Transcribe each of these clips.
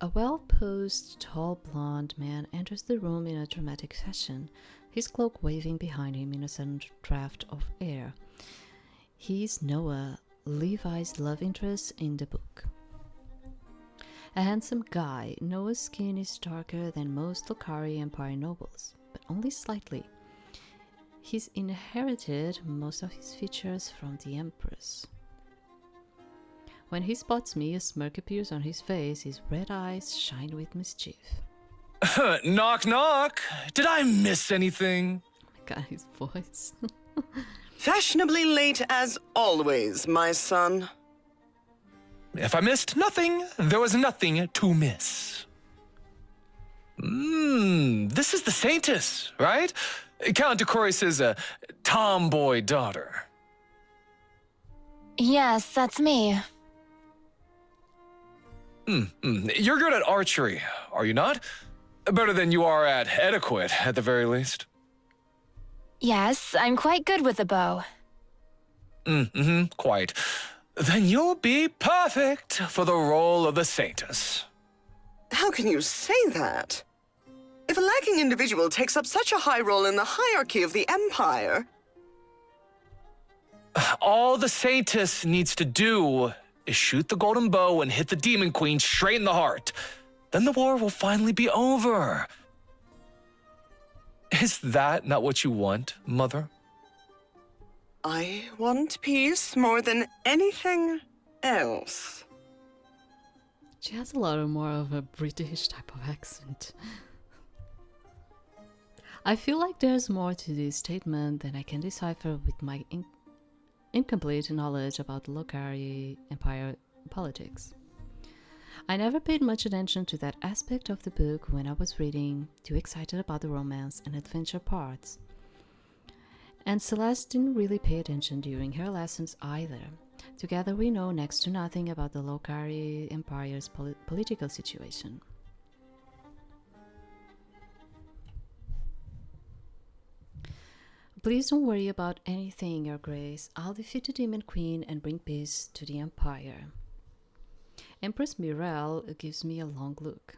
A well-posed, tall blonde man enters the room in a dramatic fashion, his cloak waving behind him in a sudden draft of air. He's Noah, Levi's love interest in the book. A handsome guy, Noah's skin is darker than most Lokari Empire nobles, but only slightly. He's inherited most of his features from the Empress. When he spots me, a smirk appears on his face, his red eyes shine with mischief. Knock, knock! Did I miss anything? Oh my god, his voice. Fashionably late as always, my son. If I missed nothing, there was nothing to miss. This is the Saintess, right? Count Decoris's tomboy daughter. Yes, that's me. You're good at archery, are you not? Better than you are at etiquette, at the very least. Yes, I'm quite good with a bow. Quite. Then you'll be perfect for the role of the Saintess. How can you say that? If a lacking individual takes up such a high role in the hierarchy of the Empire... All the Saintess needs to do is shoot the golden bow and hit the Demon Queen straight in the heart. Then the war will finally be over. Is that not what you want, Mother? I want peace more than anything else. She has a lot more of a British type of accent. I feel like there's more to this statement than I can decipher with my incomplete knowledge about the Lokari Empire politics. I never paid much attention to that aspect of the book when I was reading, too excited about the romance and adventure parts. And Celeste didn't really pay attention during her lessons either. Together we know next to nothing about the Lokari Empire's political situation. Please don't worry about anything, Your Grace. I'll defeat the Demon Queen and bring peace to the Empire. Empress Mirelle gives me a long look.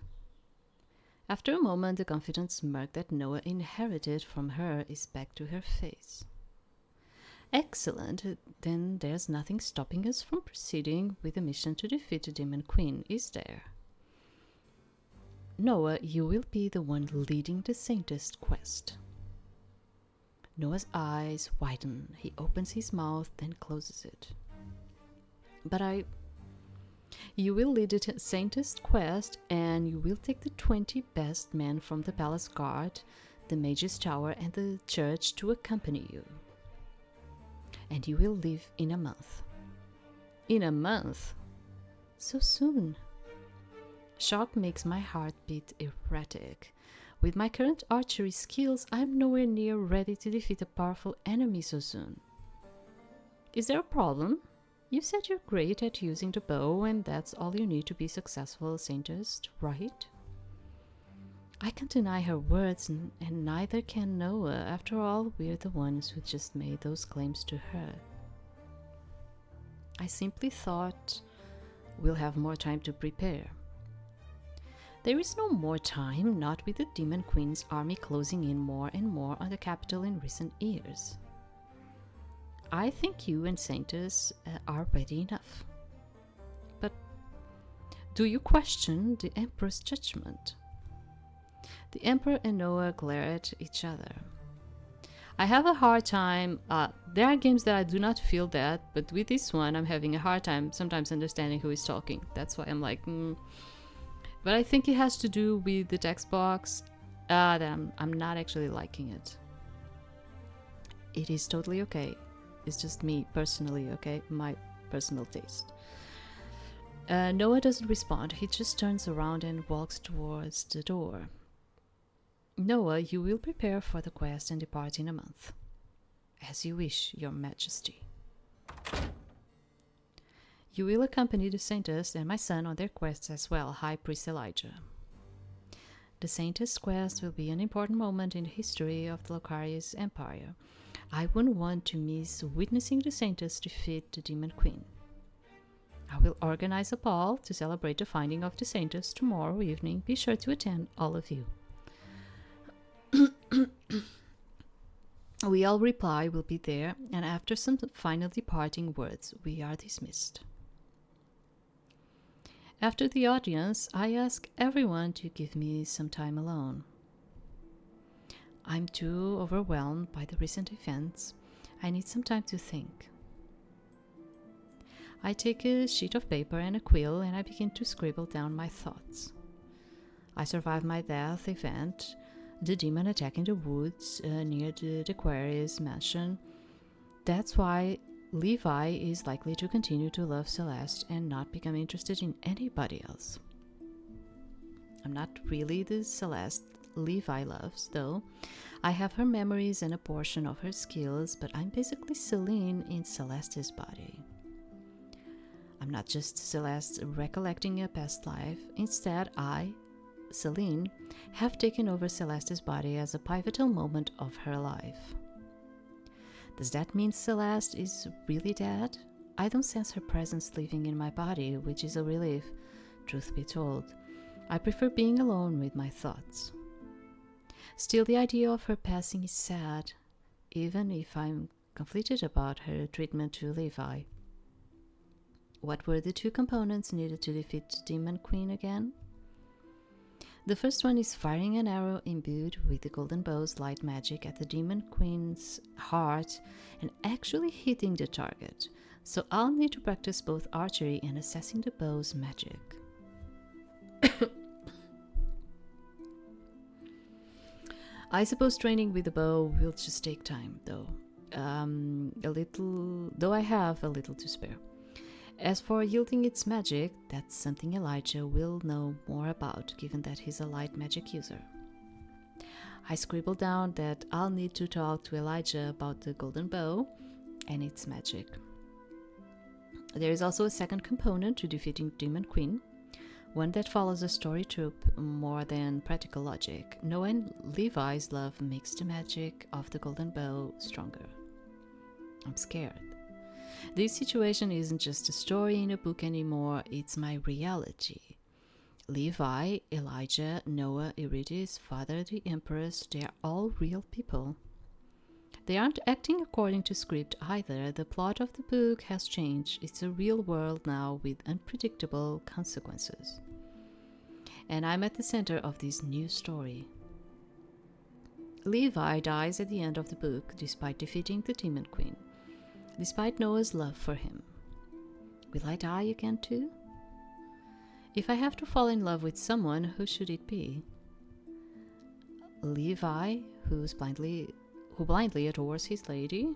After a moment, the confident smirk that Noah inherited from her is back to her face. Excellent, then there's nothing stopping us from proceeding with the mission to defeat the Demon Queen, is there? Noah, you will be the one leading the Saintess quest. Noah's eyes widen. He opens his mouth, then closes it. But you will lead the Saintess quest, and you will take the 20 best men from the palace guard, the mage's tower, and the church to accompany you. And you will leave in a month. In a month? So soon? Shock makes my heart beat erratic. With my current archery skills, I'm nowhere near ready to defeat a powerful enemy so soon. Is there a problem? You said you're great at using the bow, and that's all you need to be successful, Saintess, right? I can't deny her words, and neither can Noah. After all, we're the ones who just made those claims to her. I simply thought we'll have more time to prepare. There is no more time, not with the Demon Queen's army closing in more and more on the capital in recent years. I think you and Saintess are ready enough. But do you question the Emperor's judgment? The Emperor and Noah glare at each other. I have a hard time. There are games that I do not feel that, but with this one, I'm having a hard time sometimes understanding who is talking. That's why I'm like, But I think it has to do with the text box that I'm not actually liking it. It is totally okay. It's just me personally, okay? My personal taste. Noah doesn't respond. He just turns around and walks towards the door. Noah, you will prepare for the quest and depart in a month. As you wish, Your Majesty. You will accompany the Saintess and my son on their quests as well, High Priest Elijah. The Saintess quest will be an important moment in the history of the Lokari's Empire. I wouldn't want to miss witnessing the Saintess defeat the Demon Queen. I will organize a ball to celebrate the finding of the Saintess tomorrow evening. Be sure to attend, all of you. We all reply we'll be there, and after some final departing words, we are dismissed. After the audience, I ask everyone to give me some time alone. I'm too overwhelmed by the recent events. I need some time to think. I take a sheet of paper and a quill and I begin to scribble down my thoughts. I survived my death event, the demon attack in the woods near the Aquarius mansion. That's why Levi is likely to continue to love Celeste and not become interested in anybody else. I'm not really the Celeste Levi loves, though. I have her memories and a portion of her skills, but I'm basically Celine in Celeste's body. I'm not just Celeste recollecting a past life. Instead, I, Celine, have taken over Celeste's body as a pivotal moment of her life. Does that mean Celeste is really dead? I don't sense her presence living in my body, which is a relief, truth be told. I prefer being alone with my thoughts. Still, the idea of her passing is sad, even if I'm conflicted about her treatment to Levi. What were the two components needed to defeat the Demon Queen again? The first one is firing an arrow imbued with the Golden Bow's light magic at the Demon Queen's heart and actually hitting the target, so I'll need to practice both archery and assessing the bow's magic. I suppose training with the bow will just take time, though. I have a little to spare. As for yielding its magic, that's something Elijah will know more about, given that he's a light magic user. I scribbled down that I'll need to talk to Elijah about the golden bow and its magic. There is also a second component to defeating Demon Queen, one that follows a story trope more than practical logic. Knowing Levi's love makes the magic of the golden bow stronger. I'm scared. This situation isn't just a story in a book anymore, it's my reality. Levi, Elijah, Noah, Eurydice, Father, the Empress, they are all real people. They aren't acting according to script either. The plot of the book has changed. It's a real world now with unpredictable consequences. And I'm at the center of this new story. Levi dies at the end of the book despite defeating the Demon Queen. Despite Noah's love for him. Will I die again too? If I have to fall in love with someone, who should it be? Levi, who blindly adores his lady?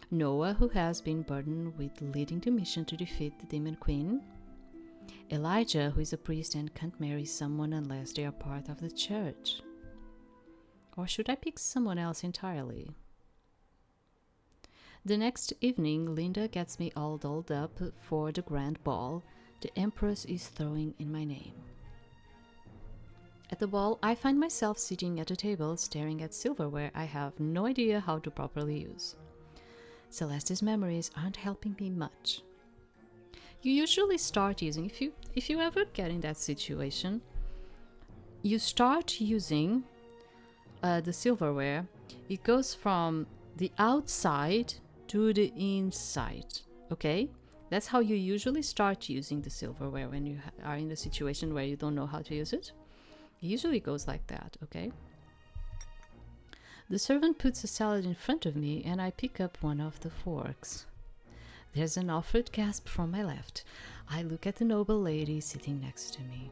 Noah, who has been burdened with leading the mission to defeat the Demon Queen? Elijah, who is a priest and can't marry someone unless they are part of the church? Or should I pick someone else entirely? The next evening, Linda gets me all dolled up for the grand ball the Empress is throwing in my name. At the ball, I find myself sitting at a table staring at silverware I have no idea how to properly use. Celeste's memories aren't helping me much. You usually start using, if you ever get in that situation, you start using the silverware. It goes from the outside to the inside, okay? That's how you usually start using the silverware when you are in a situation where you don't know how to use it. It usually goes like that, okay? The servant puts a salad in front of me and I pick up one of the forks. There's an awkward gasp from my left. I look at the noble lady sitting next to me.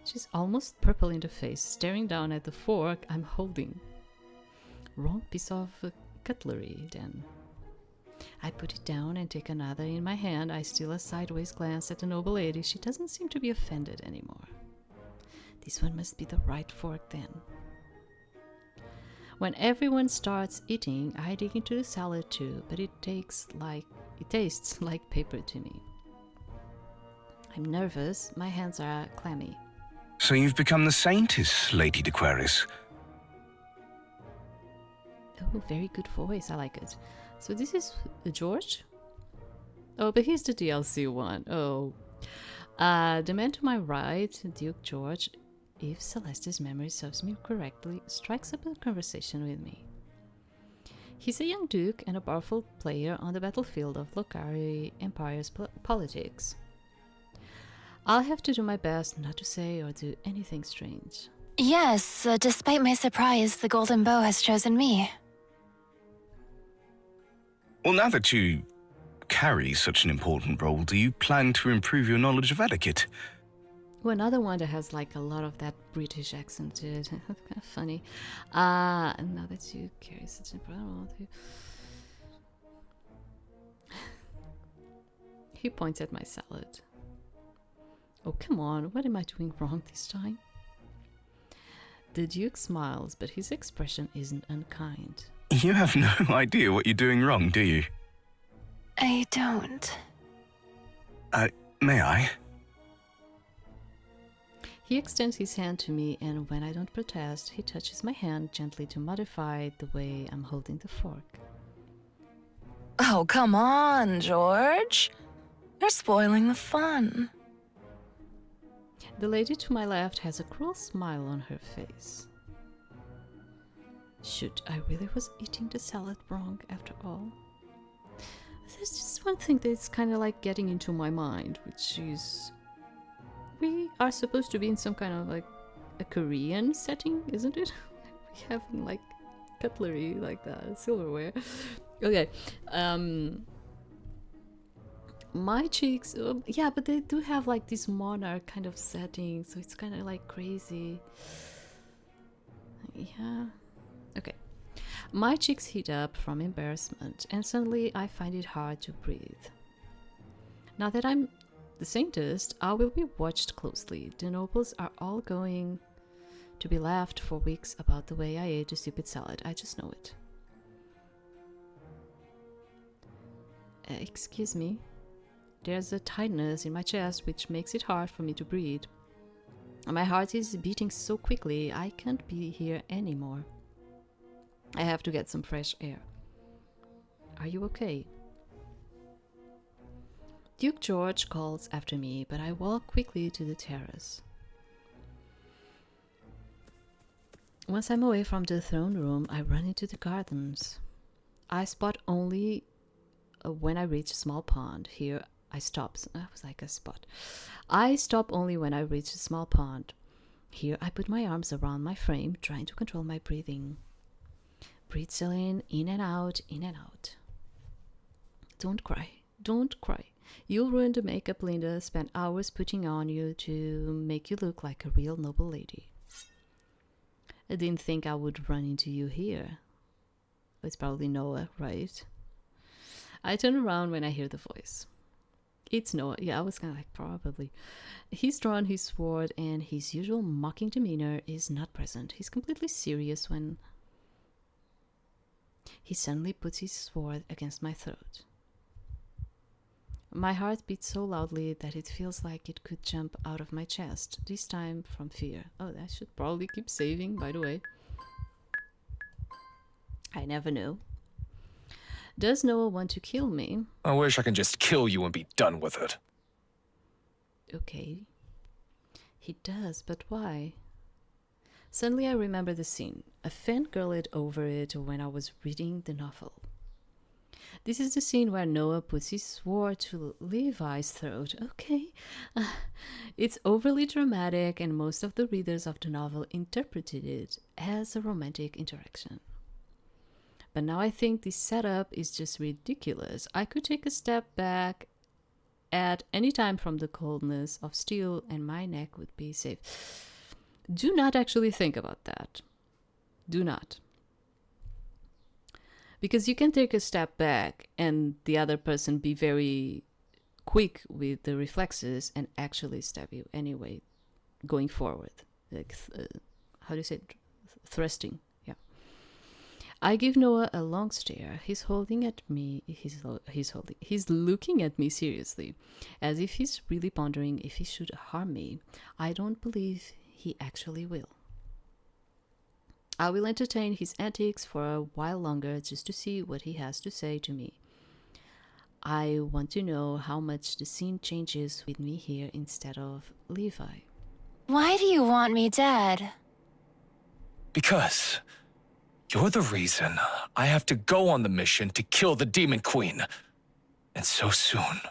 She's almost purple in the face, staring down at the fork I'm holding. Wrong piece of cutlery, then. I put it down and take another in my hand. I steal a sideways glance at the noble lady. She doesn't seem to be offended anymore. This one must be the right fork then. When everyone starts eating, I dig into the salad too, but it tastes like paper to me. I'm nervous. My hands are clammy. So you've become the Saintess, Lady d'Aquarius. Oh, very good voice. I like it. So this is George? Oh, but here's the DLC one. Oh. The man to my right, Duke George, if Celeste's memory serves me correctly, strikes up a conversation with me. He's a young duke and a powerful player on the battlefield of Lokari Empire's politics. I'll have to do my best not to say or do anything strange. Yes, despite my surprise, the Golden Bow has chosen me. Well, now that you carry such an important role, do you plan to improve your knowledge of etiquette? Well, another one that has like a lot of that British accent to it. Kind of funny. Now that you carry such an important role, he points at my salad. Oh, come on, what am I doing wrong this time? The Duke smiles, but his expression isn't unkind. You have no idea what you're doing wrong, do you? I don't. May I? He extends his hand to me, and when I don't protest, he touches my hand gently to modify the way I'm holding the fork. Oh, come on, George. You're spoiling the fun. The lady to my left has a cruel smile on her face. Shoot, I really was eating the salad wrong after all. There's just one thing that's kind of like getting into my mind, which is we are supposed to be in some kind of like a Korean setting, isn't it? We have like cutlery like that, silverware. Okay. My cheeks, yeah, but they do have like this monarch kind of setting, so it's kind of like crazy. Yeah. Okay. My cheeks heat up from embarrassment, and suddenly I find it hard to breathe. Now that I'm the Saintess, I will be watched closely. The nobles are all going to be laughed for weeks about the way I ate the stupid salad. I just know it. Excuse me. There's a tightness in my chest which makes it hard for me to breathe. My heart is beating so quickly I can't be here anymore. I have to get some fresh air. Are you okay? Duke George calls after me, but I walk quickly to the terrace. Once I'm away from the throne room, I run into the gardens. I spot only when I reach a small pond. Here I stop. That was like a spot. I stop only when I reach a small pond. Here I put my arms around my frame, trying to control my breathing. Breathe, Celine, in and out, in and out. Don't cry. Don't cry. You'll ruin the makeup Linda spent hours putting on you to make you look like a real noble lady. I didn't think I would run into you here. It's probably Noah, right? I turn around when I hear the voice. It's Noah. Yeah, I was kind of like, probably. He's drawn his sword, and his usual mocking demeanor is not present. He's completely serious when he suddenly puts his sword against my throat. My heart beats so loudly that it feels like it could jump out of my chest, this time from fear. Oh, I should probably keep saving, by the way. I never know. Does Noah want to kill me? I wish I could just kill you and be done with it. Okay. He does, but why? Suddenly I remember the scene. I fangirled over it when I was reading the novel. This is the scene where Noah puts his sword to Levi's throat. Okay. It's overly dramatic, and most of the readers of the novel interpreted it as a romantic interaction. But now I think this setup is just ridiculous. I could take a step back at any time from the coldness of steel and my neck would be safe. Do not actually think about that. Do not. Because you can take a step back and the other person be very quick with the reflexes and actually stab you anyway, going forward. Like, how do you say it? Thrusting. Yeah. I give Noah a long stare. He's holding at me. He's looking at me seriously, as if he's really pondering if he should harm me. I don't believe he actually will. I will entertain his antics for a while longer just to see what he has to say to me. I want to know how much the scene changes with me here instead of Levi. Why do you want me dead? Because you're the reason I have to go on the mission to kill the Demon Queen. And so soon.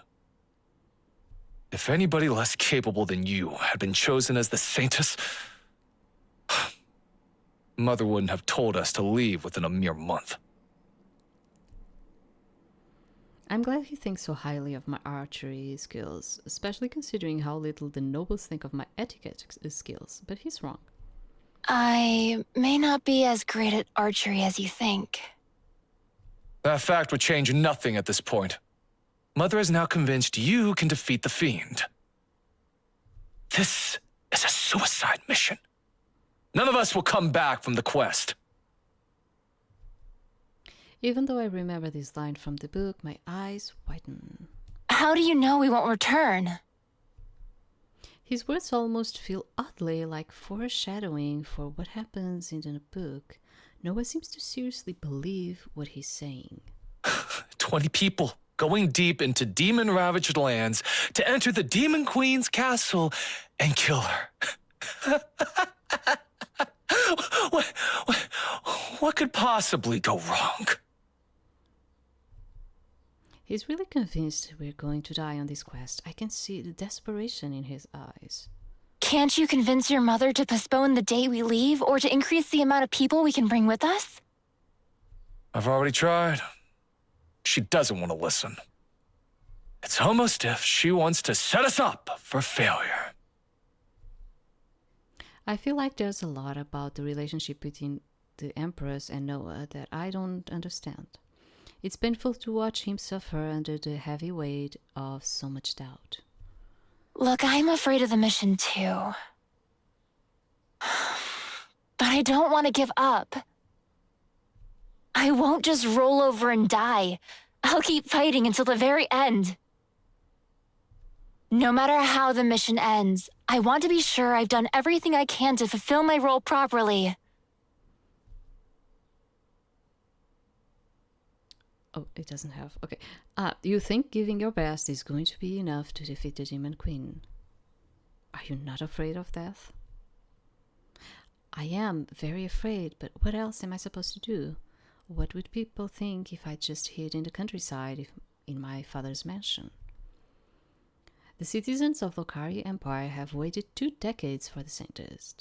If anybody less capable than you had been chosen as the Saintess, Mother wouldn't have told us to leave within a mere month. I'm glad he thinks so highly of my archery skills, especially considering how little the nobles think of my etiquette skills, but he's wrong. I may not be as great at archery as you think. That fact would change nothing at this point. Mother is now convinced you can defeat the Fiend. This is a suicide mission. None of us will come back from the quest. Even though I remember this line from the book, my eyes widen. How do you know we won't return? His words almost feel oddly like foreshadowing for what happens in the book. Noah seems to seriously believe what he's saying. 20 people going deep into demon-ravaged lands to enter the Demon Queen's castle and kill her. What could possibly go wrong? He's really convinced we're going to die on this quest. I can see the desperation in his eyes. Can't you convince your mother to postpone the day we leave or to increase the amount of people we can bring with us? I've already tried. She doesn't want to listen. It's almost if she wants to set us up for failure. I feel like there's a lot about the relationship between the Empress and Noah that I don't understand. It's painful to watch him suffer under the heavy weight of so much doubt. Look, I'm afraid of the mission too. But I don't want to give up. I won't just roll over and die. I'll keep fighting until the very end. No matter how the mission ends, I want to be sure I've done everything I can to fulfill my role properly. Oh, it doesn't have. Okay. You think giving your best is going to be enough to defeat the Demon Queen? Are you not afraid of death? I am very afraid, but what else am I supposed to do? What would people think if I just hid in the countryside in my father's mansion? The citizens of Lokari Empire have waited 2 decades for the Saintess.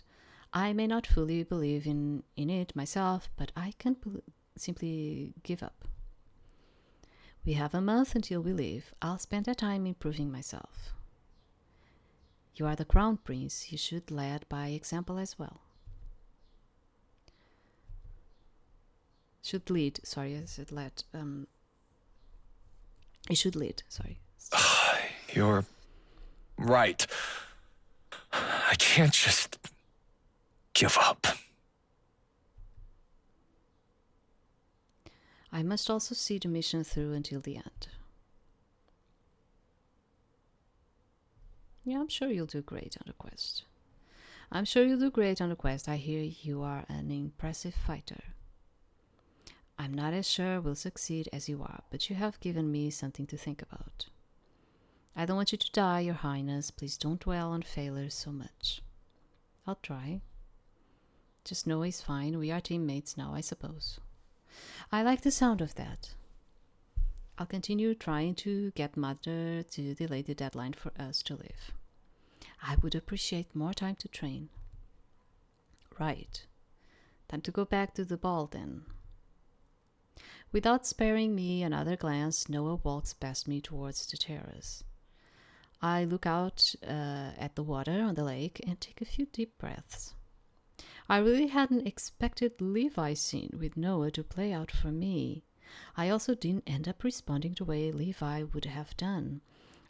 I may not fully believe in it myself, but I can't simply give up. We have a month until we leave. I'll spend that time improving myself. You are the crown prince. You should lead by example as well. Should lead. Sorry, I said lead. You should lead. Sorry. You're right. I can't just give up. I must also see the mission through until the end. Yeah, I'm sure you'll do great on the quest. I'm sure you'll do great on the quest. I hear you are an impressive fighter. I'm not as sure we'll succeed as you are, but you have given me something to think about. I don't want you to die, Your Highness. Please don't dwell on failures so much. I'll try. Just know he's fine. We are teammates now, I suppose. I like the sound of that. I'll continue trying to get Mother to delay the deadline for us to leave. I would appreciate more time to train. Right. Time to go back to the ball then. Without sparing me another glance, Noah walks past me towards the terrace. I look out at the water on the lake and take a few deep breaths. I really hadn't expected Levi's scene with Noah to play out for me. I also didn't end up responding the way Levi would have done.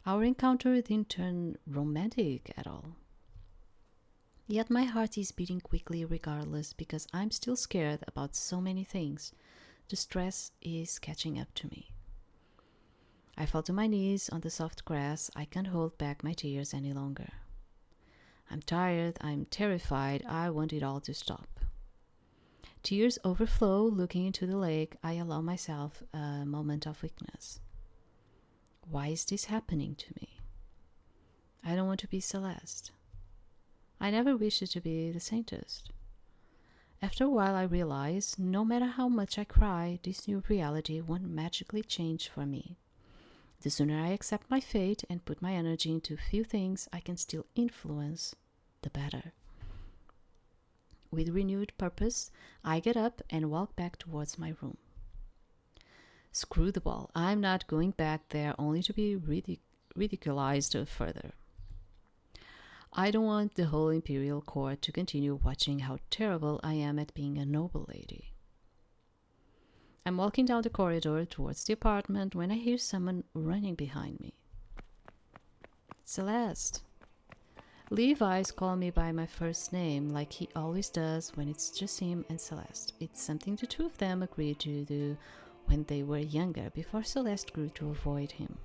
Our encounter didn't turn romantic at all. Yet my heart is beating quickly regardless because I'm still scared about so many things. The stress is catching up to me. I fall to my knees on the soft grass. I can't hold back my tears any longer. I'm tired, I'm terrified, I want it all to stop. Tears overflow. Looking into the lake, I allow myself a moment of weakness. Why is this happening to me? I don't want to be Celeste. I never wished to be the Saintess. After a while I realized, no matter how much I cry, this new reality won't magically change for me. The sooner I accept my fate and put my energy into few things I can still influence, the better. With renewed purpose, I get up and walk back towards my room. Screw the ball. I'm not going back there only to be ridiculized further. I don't want the whole imperial court to continue watching how terrible I am at being a noble lady. I'm walking down the corridor towards the apartment when I hear someone running behind me. Celeste. Levi's call me by my first name like he always does when it's just him and Celeste. It's something the two of them agreed to do when they were younger, before Celeste grew to avoid him.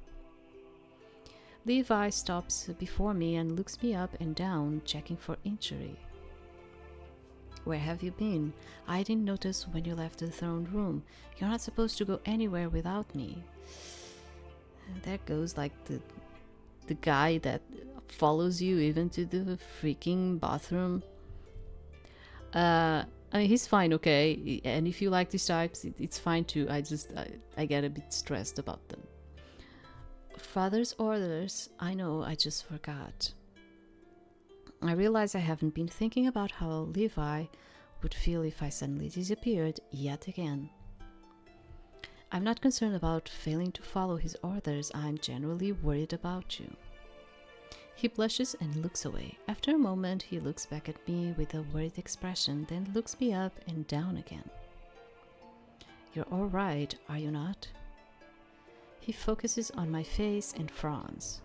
Levi stops before me and looks me up and down, checking for injury. Where have you been? I didn't notice when you left the throne room. You're not supposed to go anywhere without me. There goes like the guy that follows you even to the freaking bathroom. I mean, he's fine, okay? And if you like these types, it's fine too. I get a bit stressed about them. Father's orders, I know, I just forgot. I realize I haven't been thinking about how Levi would feel if I suddenly disappeared yet again. I'm not concerned about failing to follow his orders. I'm genuinely worried about you. He blushes and looks away. After a moment, he looks back at me with a worried expression, then looks me up and down again. You're all right, are you not? He focuses on my face and frowns.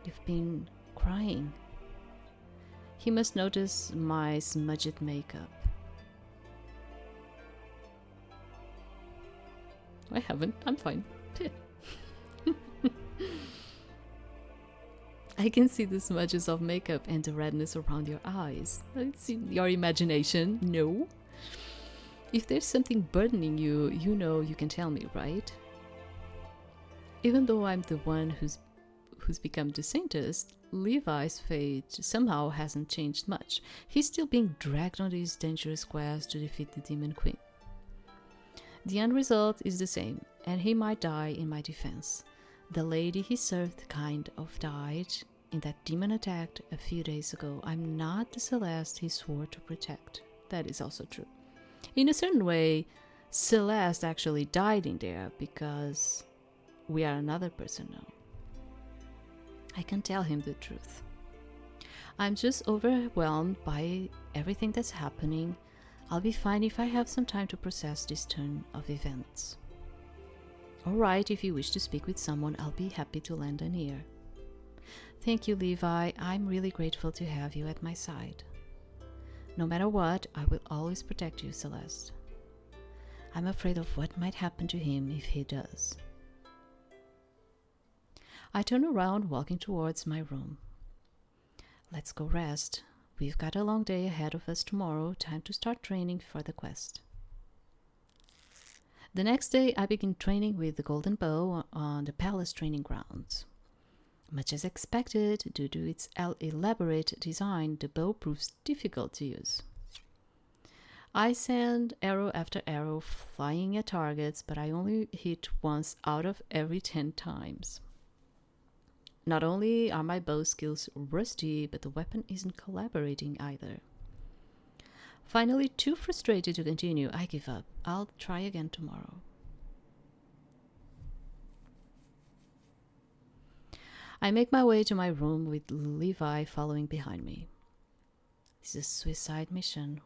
You've been crying. He must notice my smudged makeup. I haven't. I'm fine. I can see the smudges of makeup and the redness around your eyes. It's in your imagination, no? If there's something burdening you, you know you can tell me, right? Even though I'm the one who's become the Saintess, Levi's fate somehow hasn't changed much. He's still being dragged on this dangerous quest to defeat the Demon Queen. The end result is the same, and he might die in my defense. The lady he served kind of died in that demon attack a few days ago. I'm not the Celeste he swore to protect. That is also true. In a certain way, Celeste actually died in there because we are another person now. I can tell him the truth. I'm just overwhelmed by everything that's happening. I'll be fine if I have some time to process this turn of events. Alright, if you wish to speak with someone, I'll be happy to lend an ear. Thank you, Levi. I'm really grateful to have you at my side. No matter what, I will always protect you, Celeste. I'm afraid of what might happen to him if he does. I turn around, walking towards my room. Let's go rest. We've got a long day ahead of us tomorrow, time to start training for the quest. The next day, I begin training with the Golden Bow on the palace training grounds. Much as expected, due to its elaborate design, the bow proves difficult to use. I send arrow after arrow flying at targets, but I only hit once out of every 10 times. Not only are my bow skills rusty, but the weapon isn't collaborating either. Finally, too frustrated to continue, I give up. I'll try again tomorrow. I make my way to my room with Levi following behind me. This is a suicide mission.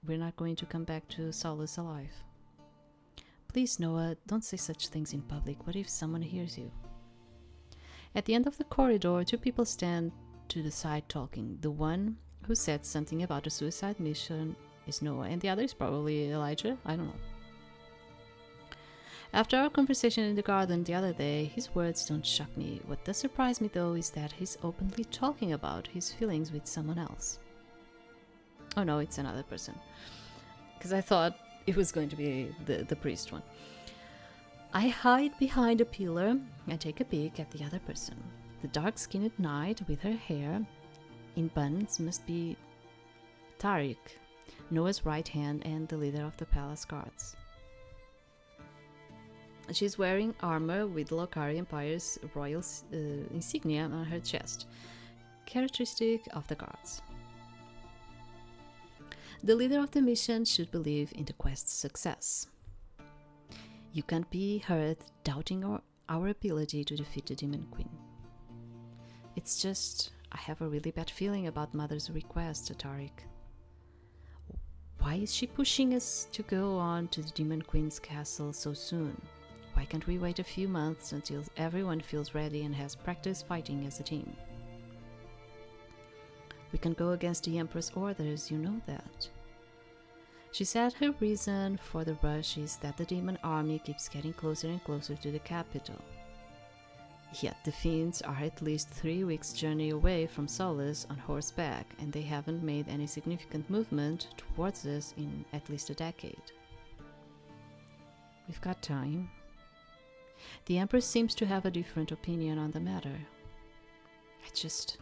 We're not going to come back to Solace alive. Please, Noah, don't say such things in public. What if someone hears you? At the end of the corridor, two people stand to the side talking. The one who said something about a suicide mission is Noah, and the other is probably Elijah. I don't know. After our conversation in the garden the other day, his words don't shock me. What does surprise me, though, is that he's openly talking about his feelings with someone else. Oh no, it's another person. Because I thought it was going to be the priest one. I hide behind a pillar and take a peek at the other person. The dark-skinned knight with her hair in buns must be Tariq, Noah's right hand and the leader of the palace guards. She's wearing armor with Lokari Empire's royal insignia on her chest, characteristic of the guards. The leader of the mission should believe in the quest's success. You can't be heard doubting our ability to defeat the Demon Queen. It's just, I have a really bad feeling about Mother's request, Tariq. Why is she pushing us to go on to the Demon Queen's castle so soon? Why can't we wait a few months until everyone feels ready and has practice fighting as a team? We can go against the Emperor's orders, you know that. She said her reason for the rush is that the demon army keeps getting closer and closer to the capital. Yet the fiends are at least 3 weeks' journey away from Solace on horseback, and they haven't made any significant movement towards us in at least a decade. We've got time. The Empress seems to have a different opinion on the matter. I just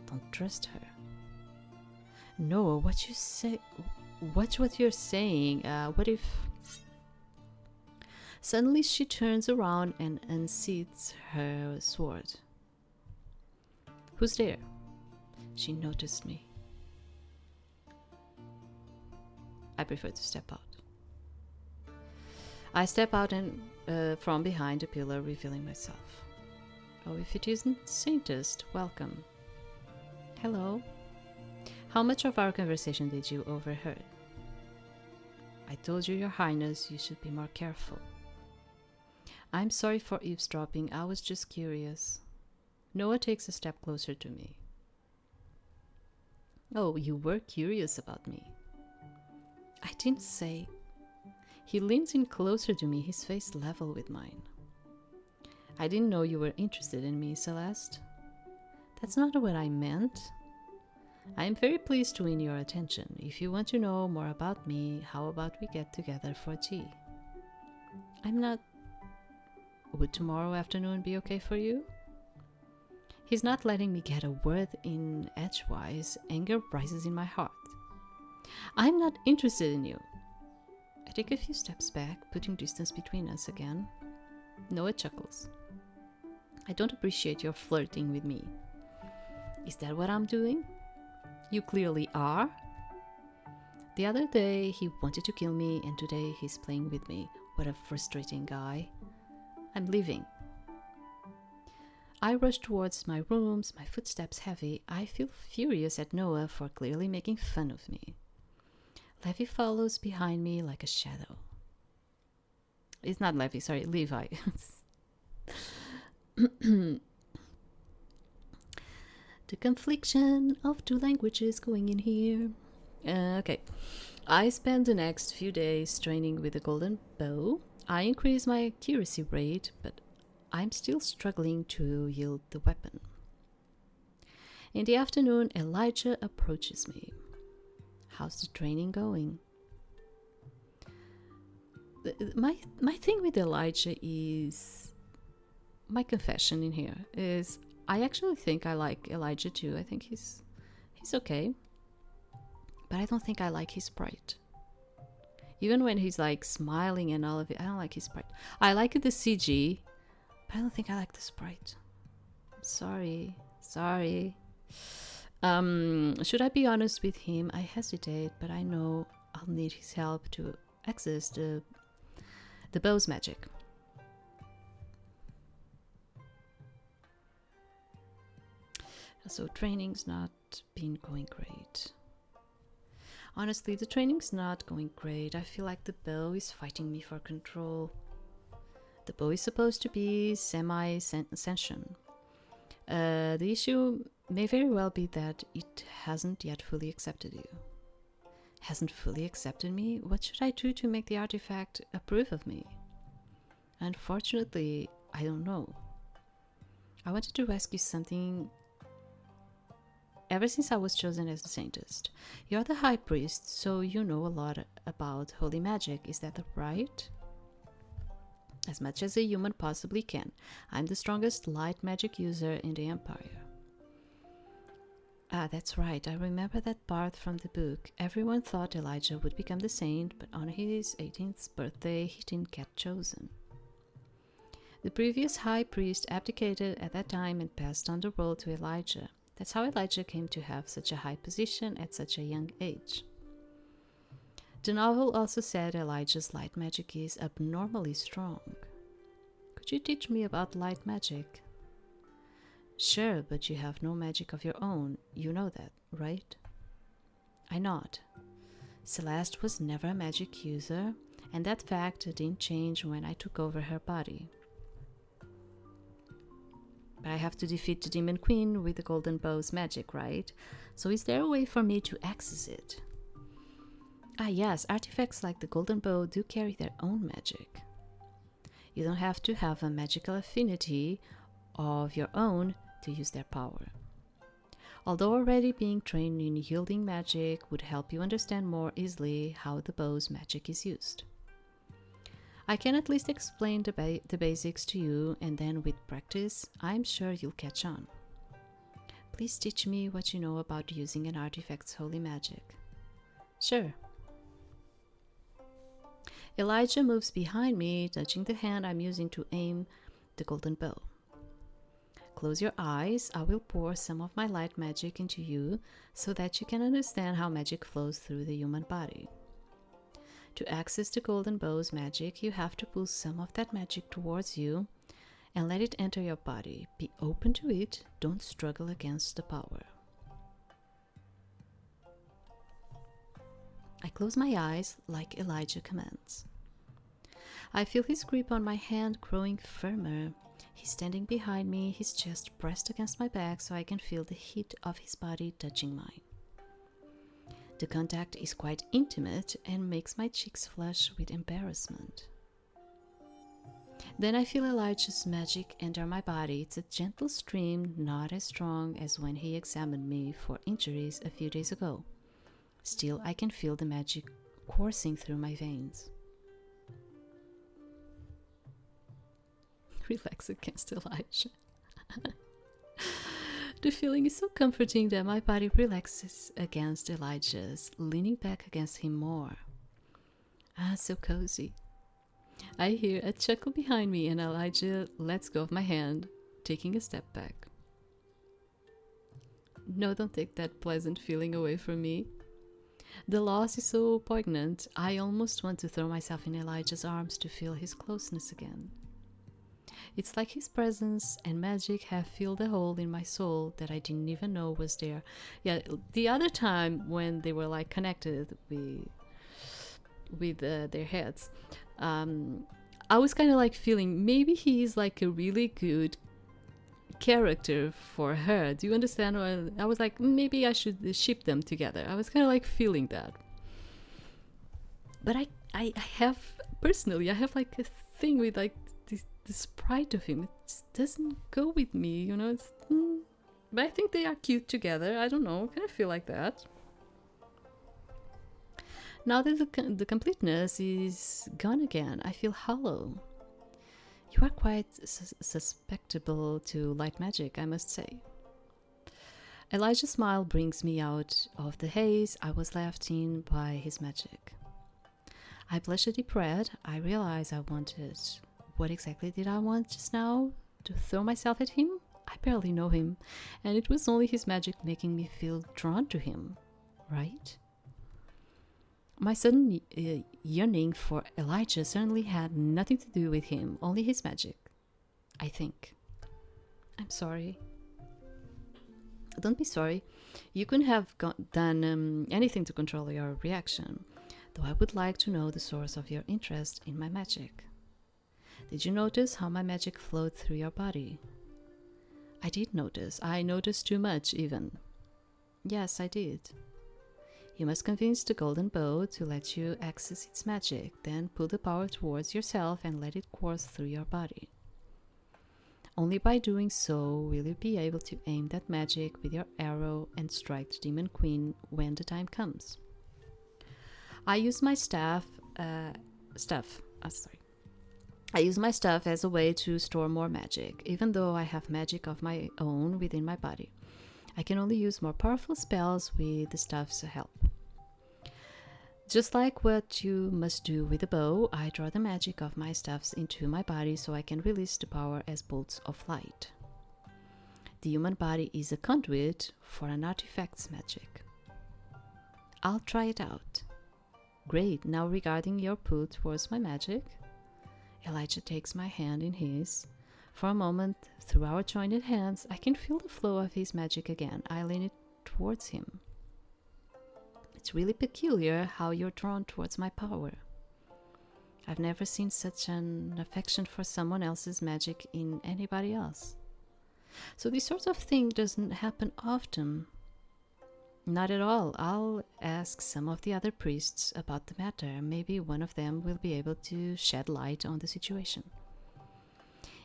don't trust her. No, what you say... Watch what you're saying. What if... Suddenly she turns around and unsheathes her sword. Who's there? She noticed me. I prefer to step out. I step out and from behind a pillar, revealing myself. Oh, if it isn't Saintess, welcome. Hello. How much of our conversation did you overheard? I told you, Your Highness, you should be more careful. I'm sorry for eavesdropping, I was just curious. Noah takes a step closer to me. Oh, you were curious about me. I didn't say. He leans in closer to me, his face level with mine. I didn't know you were interested in me, Celeste. That's not what I meant. I am very pleased to win your attention. If you want to know more about me, how about we get together for tea? I'm not... Would tomorrow afternoon be okay for you? He's not letting me get a word in edgewise. Anger rises in my heart. I'm not interested in you. I take a few steps back, putting distance between us again. Noah chuckles. I don't appreciate your flirting with me. Is that what I'm doing? You clearly are. The other day he wanted to kill me, and today he's playing with me. What a frustrating guy. I'm leaving. I rush towards my rooms, my footsteps heavy. I feel furious at Noah for clearly making fun of me. Levi follows behind me like a shadow. It's not Levi, sorry, Levi. The confliction of two languages going in here. Okay. I spend the next few days training with the golden bow. I increase my accuracy rate, but I'm still struggling to wield the weapon. In the afternoon, Elijah approaches me. How's the training going? My thing with Elijah is... My confession in here is... I actually think I like Elijah too. I think he's okay. But I don't think I like his sprite. Even when he's like smiling and all of it, I don't like his sprite. I like the CG, but I don't think I like the sprite. I'm sorry. Should I be honest with him? I hesitate, but I know I'll need his help to access the bow's magic. So training's not been going great. Honestly, the training's not going great. I feel like the bow is fighting me for control. The bow is supposed to be semi-sentient. The issue may very well be that it hasn't yet fully accepted you. Hasn't fully accepted me? What should I do to make the artifact approve of me? Unfortunately, I don't know. I wanted to ask you something. Ever since I was chosen as the Saintess, you're the High Priest, so you know a lot about holy magic, is that right? as much as a human possibly can. I'm the strongest light magic user in the Empire. Ah, that's right, I remember that part from the book. Everyone thought Elijah would become the saint, but on his 18th birthday he didn't get chosen. The previous high priest abdicated at that time and passed on the role to Elijah. That's how Elijah came to have such a high position at such a young age. The novel also said Elijah's light magic is abnormally strong. Could you teach me about light magic? Sure, but you have no magic of your own. You know that, right? I nod. Celeste was never a magic user, and that fact didn't change when I took over her body. But I have to defeat the Demon Queen with the Golden Bow's magic, right? So is there a way for me to access it? Ah yes, artifacts like the Golden Bow do carry their own magic. You don't have to have a magical affinity of your own to use their power. Although already being trained in yielding magic would help you understand more easily how the bow's magic is used. I can at least explain the basics to you, and then with practice, I'm sure you'll catch on. Please teach me what you know about using an artifact's holy magic. Sure. Elijah moves behind me, touching the hand I'm using to aim the golden bow. Close your eyes, I will pour some of my light magic into you so that you can understand how magic flows through the human body. To access the golden bow's magic, you have to pull some of that magic towards you and let it enter your body. Be open to it, don't struggle against the power. I close my eyes like Elijah commands. I feel his grip on my hand growing firmer. He's standing behind me, his chest pressed against my back so I can feel the heat of his body touching mine. The contact is quite intimate and makes my cheeks flush with embarrassment. Then I feel Elijah's magic enter my body. It's a gentle stream, not as strong as when he examined me for injuries a few days ago. Still, I can feel the magic coursing through my veins. Relax against Elijah. The feeling is so comforting that my body relaxes against Elijah's, leaning back against him more. Ah, so cozy. I hear a chuckle behind me and Elijah lets go of my hand, taking a step back. No, don't take that pleasant feeling away from me. The loss is so poignant, I almost want to throw myself in Elijah's arms to feel his closeness again. It's like his presence and magic have filled a hole in my soul that I didn't even know was there. Yeah, the other time when they were like connected with their heads, I was kind of like feeling maybe he's like a really good character for her. Do you understand? I was like, maybe I should ship them together. I was kind of like feeling that. But I have, personally, I have like a thing with like the sprite of him. It just doesn't go with me, you know. But I think they are cute together. I don't know. I kind of feel like that. Now that the completeness is gone again, I feel hollow. You are quite susceptible to light magic, I must say. Elijah's smile brings me out of the haze I was left in by his magic. I blush a deep red. I realize I wanted. What exactly did I want just now? To throw myself at him? I barely know him, and it was only his magic making me feel drawn to him, right? My sudden yearning for Elijah certainly had nothing to do with him, only his magic, I think. I'm sorry. Don't be sorry. You couldn't have done anything to control your reaction, though I would like to know the source of your interest in my magic. Did you notice how my magic flowed through your body? I did notice. I noticed too much, even. Yes, I did. You must convince the golden bow to let you access its magic, then pull the power towards yourself and let it course through your body. Only by doing so will you be able to aim that magic with your arrow and strike the Demon Queen when the time comes. I use my staff. I use my stuff as a way to store more magic, even though I have magic of my own within my body. I can only use more powerful spells with the stuff's help. Just like what you must do with a bow, I draw the magic of my stuffs into my body so I can release the power as bolts of light. The human body is a conduit for an artifact's magic. I'll try it out. Great, now regarding your pull towards my magic. Elijah takes my hand in his. For a moment, through our joined hands, I can feel the flow of his magic again. I lean it towards him. It's really peculiar how you're drawn towards my power. I've never seen such an affection for someone else's magic in anybody else. So this sort of thing doesn't happen often. Not at all. I'll ask some of the other priests about the matter. Maybe one of them will be able to shed light on the situation.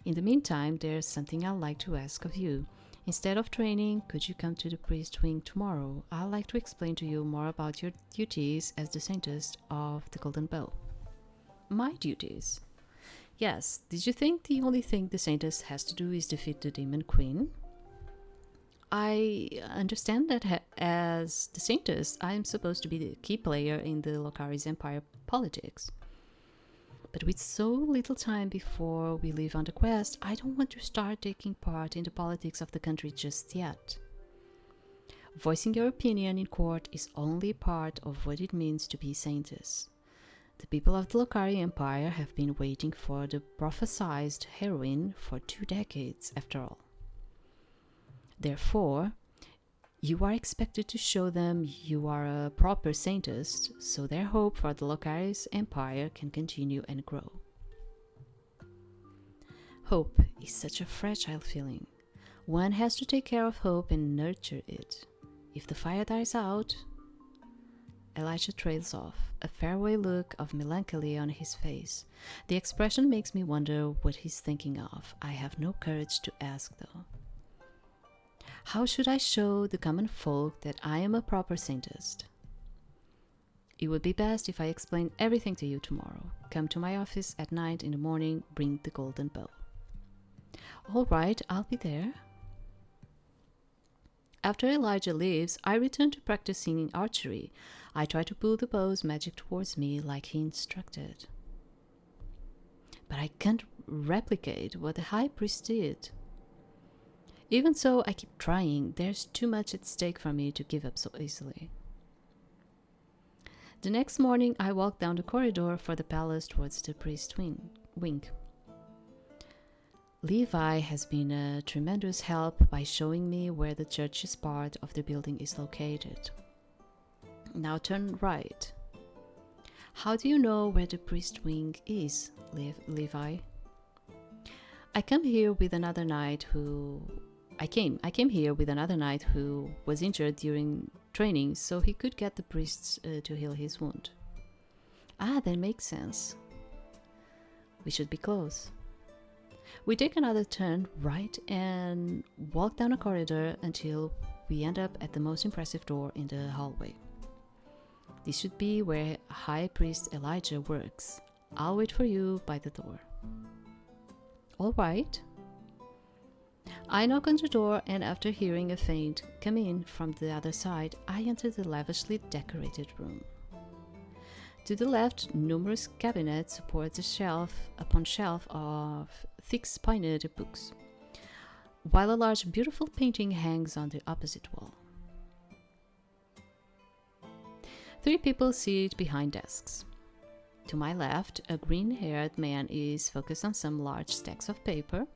In the meantime, there's something I'd like to ask of you. Instead of training, could you come to the priest wing tomorrow? I'd like to explain to you more about your duties as the Saintess of the Golden Bow. My duties? Yes, did you think the only thing the Saintess has to do is defeat the Demon Queen? I understand that as the Saintess, I am supposed to be the key player in the Lokari's Empire politics. But with so little time before we leave on the quest, I don't want to start taking part in the politics of the country just yet. Voicing your opinion in court is only part of what it means to be Saintess. The people of the Lokari Empire have been waiting for the prophesied heroine for 2 decades, after all. Therefore, you are expected to show them you are a proper Saintess, so their hope for the Lokari's Empire can continue and grow. Hope is such a fragile feeling. One has to take care of hope and nurture it. If the fire dies out, Elijah trails off, a faraway look of melancholy on his face. The expression makes me wonder what he's thinking of. I have no courage to ask, though. How should I show the common folk that I am a proper Saintess? It would be best if I explain everything to you tomorrow. Come to my office at night in the morning, bring the golden bow. All right, I'll be there. After Elijah leaves, I return to practicing archery. I try to pull the bow's magic towards me like he instructed. But I can't replicate what the high priest did. Even so, I keep trying. There's too much at stake for me to give up so easily. The next morning, I walk down the corridor for the palace towards the priest wing. Levi has been a tremendous help by showing me where the church's part of the building is located. Now turn right. How do you know where the priest wing is, Levi? I came here with another knight who was injured during training, so he could get the priests to heal his wound. Ah, that makes sense. We should be close. We take another turn right and walk down a corridor until we end up at the most impressive door in the hallway. This should be where High Priest Elijah works. I'll wait for you by the door. All right. I knock on the door, and after hearing a faint "come in" from the other side, I enter the lavishly decorated room. To the left, numerous cabinets support a shelf upon shelf of thick-spined books, while a large, beautiful painting hangs on the opposite wall. 3 people sit behind desks. To my left, a green-haired man is focused on some large stacks of paper.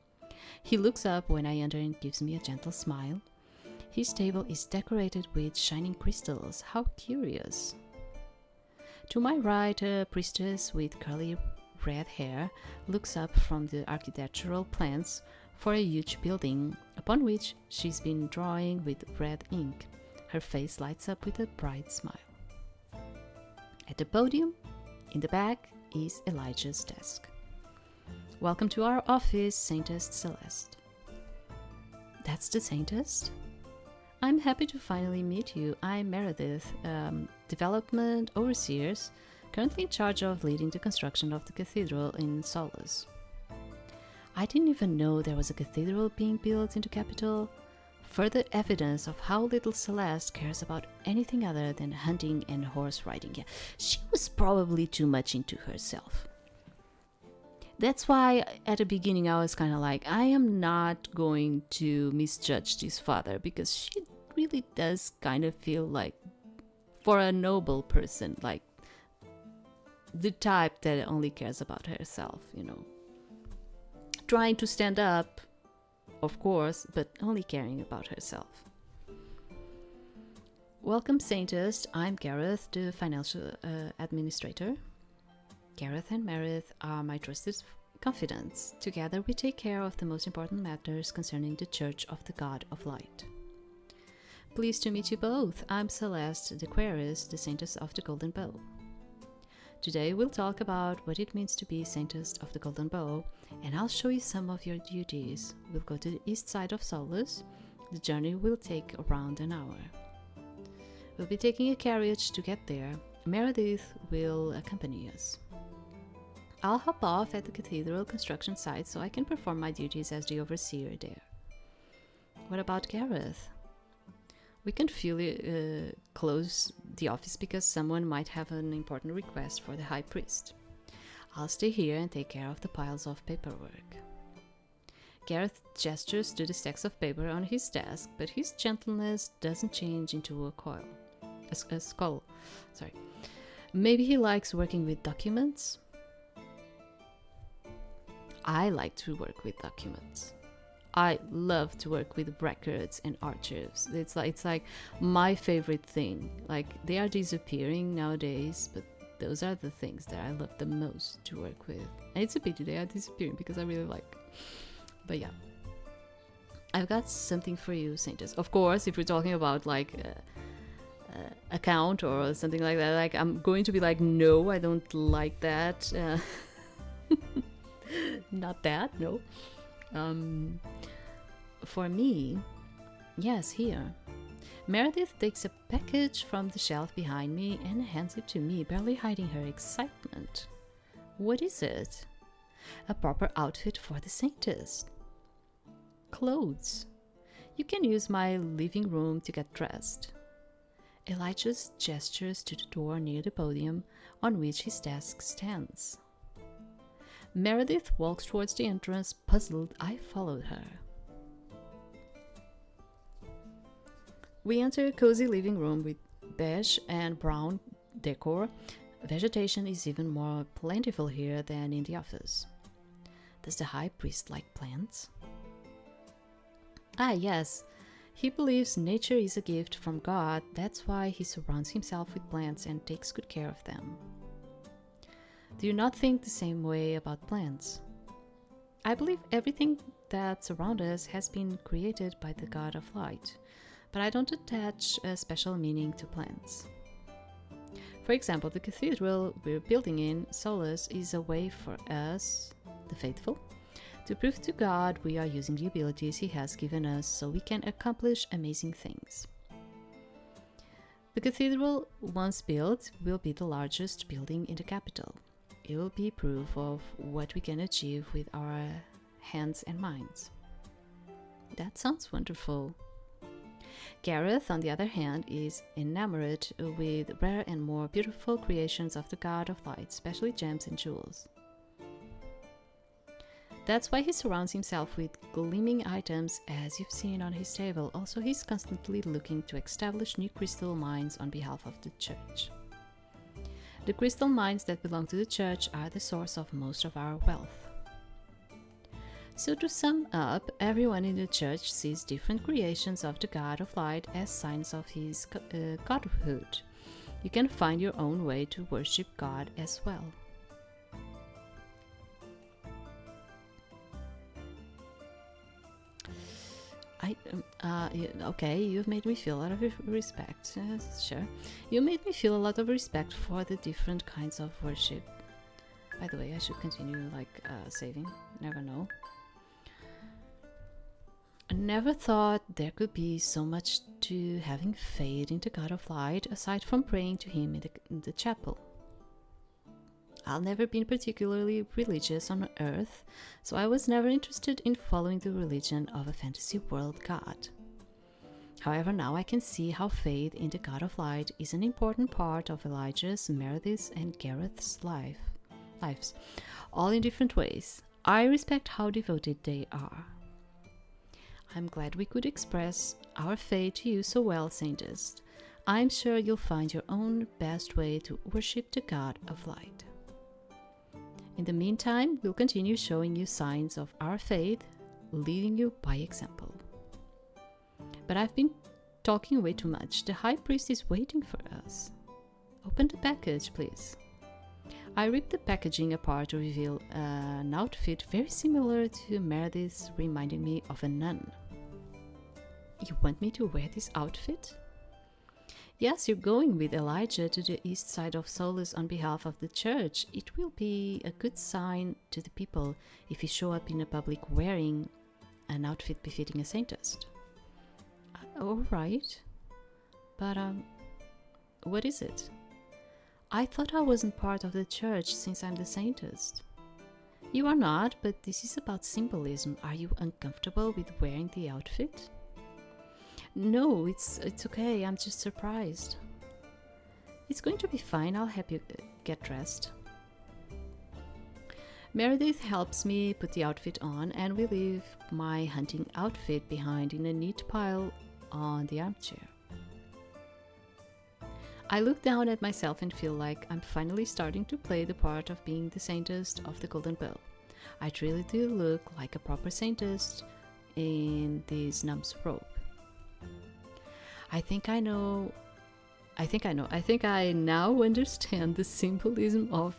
He looks up when I enter and gives me a gentle smile. His table is decorated with shining crystals. How curious. To my right, a priestess with curly red hair looks up from the architectural plans for a huge building, upon which she's been drawing with red ink. Her face lights up with a bright smile. At the podium, in the back, is Elijah's desk. Welcome to our office, Saintess Celeste. That's the Saintess? I'm happy to finally meet you. I'm Meredith, Development Overseers, currently in charge of leading the construction of the cathedral in Solus. I didn't even know there was a cathedral being built in the capital. Further evidence of how little Celeste cares about anything other than hunting and horse riding. Yeah, she was probably too much into herself. That's why at the beginning I was kind of like, I am not going to misjudge this father, because she really does kind of feel like, for a noble person, like the type that only cares about herself, you know. Trying to stand up, of course, but only caring about herself. Welcome, Saintess. I'm Gareth, the financial administrator. Gareth and Meredith are my trusted confidants. Together we take care of the most important matters concerning the Church of the God of Light. Pleased to meet you both. I'm Celeste, the Querist, the Saintess of the Golden Bow. Today we'll talk about what it means to be Saintess of the Golden Bow, and I'll show you some of your duties. We'll go to the east side of Solus. The journey will take around an hour. We'll be taking a carriage to get there. Meredith will accompany us. I'll hop off at the cathedral construction site so I can perform my duties as the overseer there. What about Gareth? We can close the office because someone might have an important request for the High Priest. I'll stay here and take care of the piles of paperwork. Gareth gestures to the stacks of paper on his desk, but his gentleness doesn't change into a skull. Sorry. Maybe he likes working with documents? I like to work with documents. I love to work with records and archives. It's like my favorite thing. Like, they are disappearing nowadays, but those are the things that I love the most to work with. And it's a pity they are disappearing because I really like. But yeah, I've got something for you, Saintess. Of course, if we're talking about like account or something like that, like I'm going to be like, no, I don't like that. Not that, no. For me, yes, here. Meredith takes a package from the shelf behind me and hands it to me, barely hiding her excitement. What is it? A proper outfit for the Saintess. Clothes. You can use my living room to get dressed. Elijah gestures to the door near the podium on which his desk stands. Meredith walks towards the entrance. Puzzled, I followed her. We enter a cozy living room with beige and brown decor. Vegetation is even more plentiful here than in the office. Does the High Priest like plants? Ah, yes. He believes nature is a gift from God. That's why he surrounds himself with plants and takes good care of them. Do you not think the same way about plants? I believe everything that surrounds us has been created by the God of Light, but I don't attach a special meaning to plants. For example, the cathedral we're building in Solus is a way for us, the faithful, to prove to God we are using the abilities He has given us so we can accomplish amazing things. The cathedral, once built, will be the largest building in the capital. It will be proof of what we can achieve with our hands and minds. That sounds wonderful. Gareth, on the other hand, is enamored with rare and more beautiful creations of the God of Light, especially gems and jewels. That's why he surrounds himself with gleaming items, as you've seen on his table. Also, he's constantly looking to establish new crystal mines on behalf of the church. The crystal mines that belong to the church are the source of most of our wealth. So to sum up, everyone in the church sees different creations of the God of Light as signs of his godhood. You can find your own way to worship God as well. Okay, you've made me feel a lot of respect. Sure. You made me feel a lot of respect for the different kinds of worship. By the way, I should continue, saving. Never know. I never thought there could be so much to having faith in the God of Light, aside from praying to Him in the chapel. I've never been particularly religious on Earth, so I was never interested in following the religion of a fantasy world god. However, now I can see how faith in the God of Light is an important part of Elijah's, Meredith's, and Gareth's lives, all in different ways. I respect how devoted they are. I'm glad we could express our faith to you so well, Saintess. I'm sure you'll find your own best way to worship the God of Light. In the meantime, we'll continue showing you signs of our faith, leading you by example. But I've been talking way too much. The High Priest is waiting for us. Open the package, please. I ripped the packaging apart to reveal an outfit very similar to Meredith's, reminding me of a nun. You want me to wear this outfit? Yes, you're going with Elijah to the east side of Solus on behalf of the church. It will be a good sign to the people if you show up in a public wearing an outfit befitting a Saintess. Alright. But, what is it? I thought I wasn't part of the church since I'm the Saintess. You are not, but this is about symbolism. Are you uncomfortable with wearing the outfit? No, it's okay. I'm just surprised. It's going to be fine. I'll help you get dressed. Meredith helps me put the outfit on, and we leave my hunting outfit behind in a neat pile on the armchair. I look down at myself and feel like I'm finally starting to play the part of being the Saintess of the Golden Bow. I really do look like a proper Saintess in this numb's robe. I think I now understand the symbolism of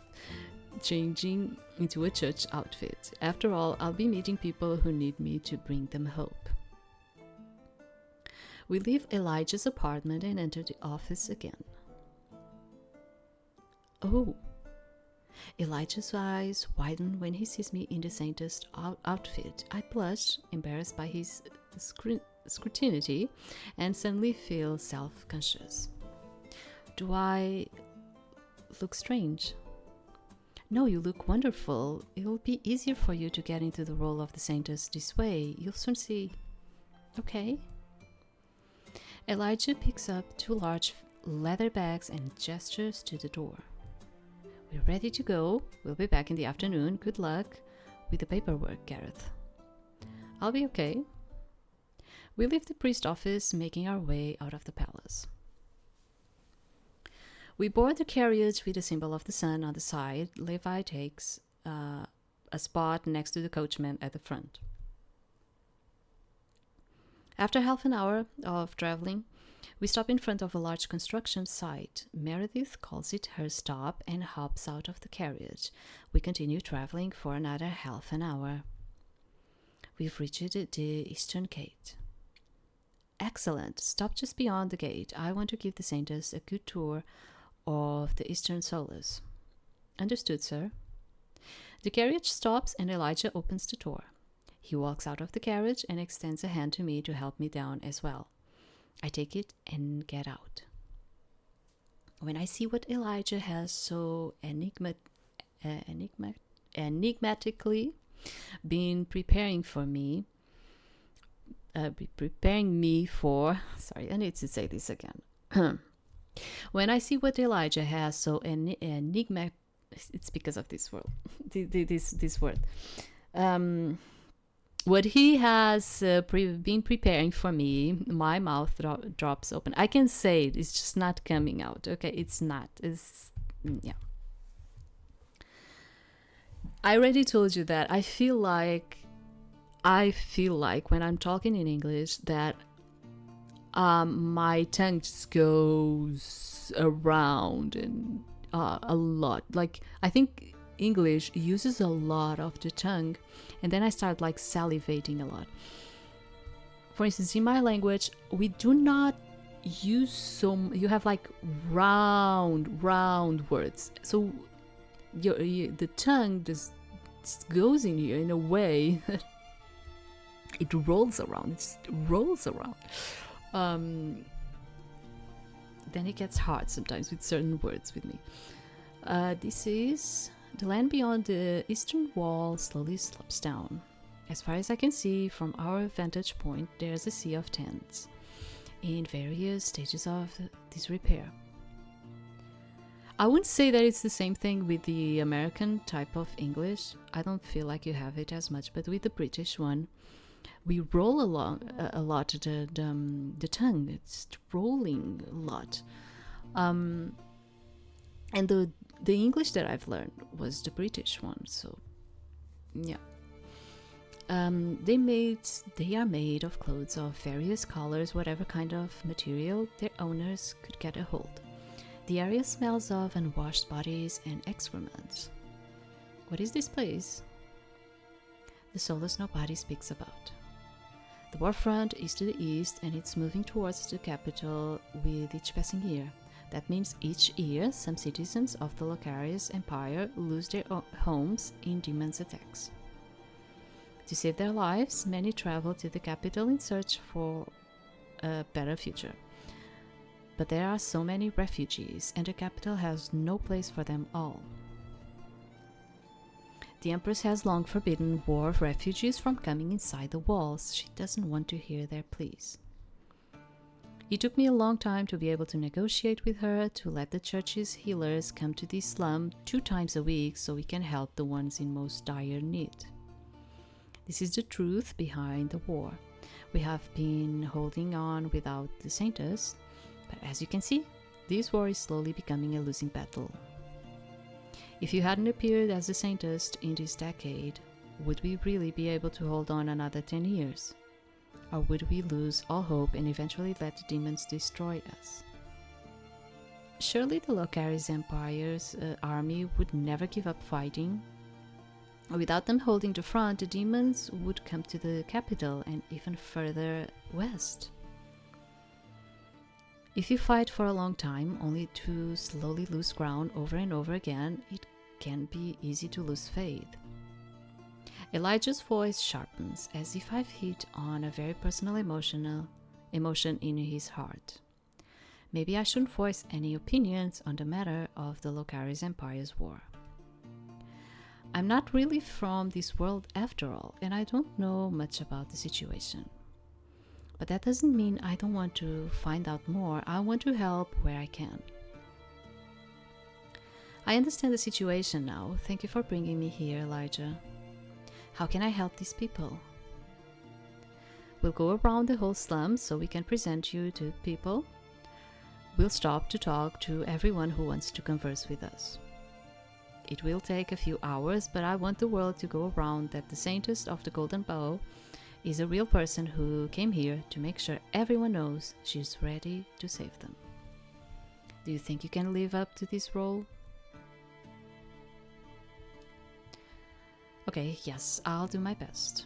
changing into a church outfit. After all, I'll be meeting people who need me to bring them hope. We leave Elijah's apartment and enter the office again. Oh! Elijah's eyes widen when he sees me in the Saintess outfit. I blush, embarrassed by his scrutiny, and suddenly feel self-conscious. Do I look strange? No, you look wonderful. It'll be easier for you to get into the role of the Saintess this way. You'll soon see. Okay. Elijah picks up 2 large leather bags and gestures to the door. We're ready to go. We'll be back in the afternoon. Good luck with the paperwork, Gareth. I'll be okay. We leave the priest office, making our way out of the palace. We board the carriage with the symbol of the sun on the side. Levi takes a spot next to the coachman at the front. After half an hour of traveling, we stop in front of a large construction site. Meredith calls it her stop and hops out of the carriage. We continue traveling for another half an hour. We've reached the eastern gate. Excellent. Stop just beyond the gate. I want to give the Saintess a good tour of the eastern Solus. Understood, sir. The carriage stops and Elijah opens the door. He walks out of the carriage and extends a hand to me to help me down as well. I take it and get out. When I see what Elijah has so enigmatically been preparing me for... Sorry, I need to say this again. When I see what Elijah has so enigmatic... It's because of this word. This word. What he has been preparing for me, my mouth drops open. I can say it, it's just not coming out. Okay, it's not. Yeah. I already told you that I feel like when I'm talking in English that my tongue just goes around and a lot. Like, I think English uses a lot of the tongue, and then I start like salivating a lot. For instance, in my language, we do not use you have like round words, so the tongue just goes in here in a way that it rolls around. It just rolls around. Then it gets hard sometimes with certain words with me. This is The land beyond the eastern wall slowly slopes down. As far as I can see from our vantage point, there's a sea of tents in various stages of disrepair. I wouldn't say that it's the same thing with the American type of English. I don't feel like you have it as much, but with the British one, we roll along a lot the tongue. It's rolling a lot. And the English that I've learned was the British one, so yeah. They are made of clothes of various colors, whatever kind of material their owners could get a hold. The area smells of unwashed bodies and excrement. What is this place? The soulless nobody speaks about. The warfront is to the east, and it's moving towards the capital with each passing year. That means each year, some citizens of the Locarius Empire lose their homes in demons' attacks. To save their lives, many travel to the capital in search for a better future. But there are so many refugees, and the capital has no place for them all. The Empress has long forbidden war refugees from coming inside the walls. She doesn't want to hear their pleas. It took me a long time to be able to negotiate with her to let the church's healers come to this slum 2 times a week so we can help the ones in most dire need. This is the truth behind the war. We have been holding on without the Saintess, but as you can see, this war is slowly becoming a losing battle. If you hadn't appeared as the Saintess in this decade, would we really be able to hold on another 10 years? Or would we lose all hope and eventually let the demons destroy us? Surely the Locarius Empire's army would never give up fighting. Without them holding the front, the demons would come to the capital and even further west. If you fight for a long time, only to slowly lose ground over and over again, it can be easy to lose faith. Elijah's voice sharpens, as if I've hit on a very personal emotion in his heart. Maybe I shouldn't voice any opinions on the matter of the Locarius Empire's war. I'm not really from this world after all, and I don't know much about the situation. But that doesn't mean I don't want to find out more. I want to help where I can. I understand the situation now. Thank you for bringing me here, Elijah. How can I help these people? We'll go around the whole slum so we can present you to people. We'll stop to talk to everyone who wants to converse with us. It will take a few hours, but I want the world to go around that the Saintess of the Golden Bow is a real person who came here to make sure everyone knows she's ready to save them. Do you think you can live up to this role? Okay, yes, I'll do my best.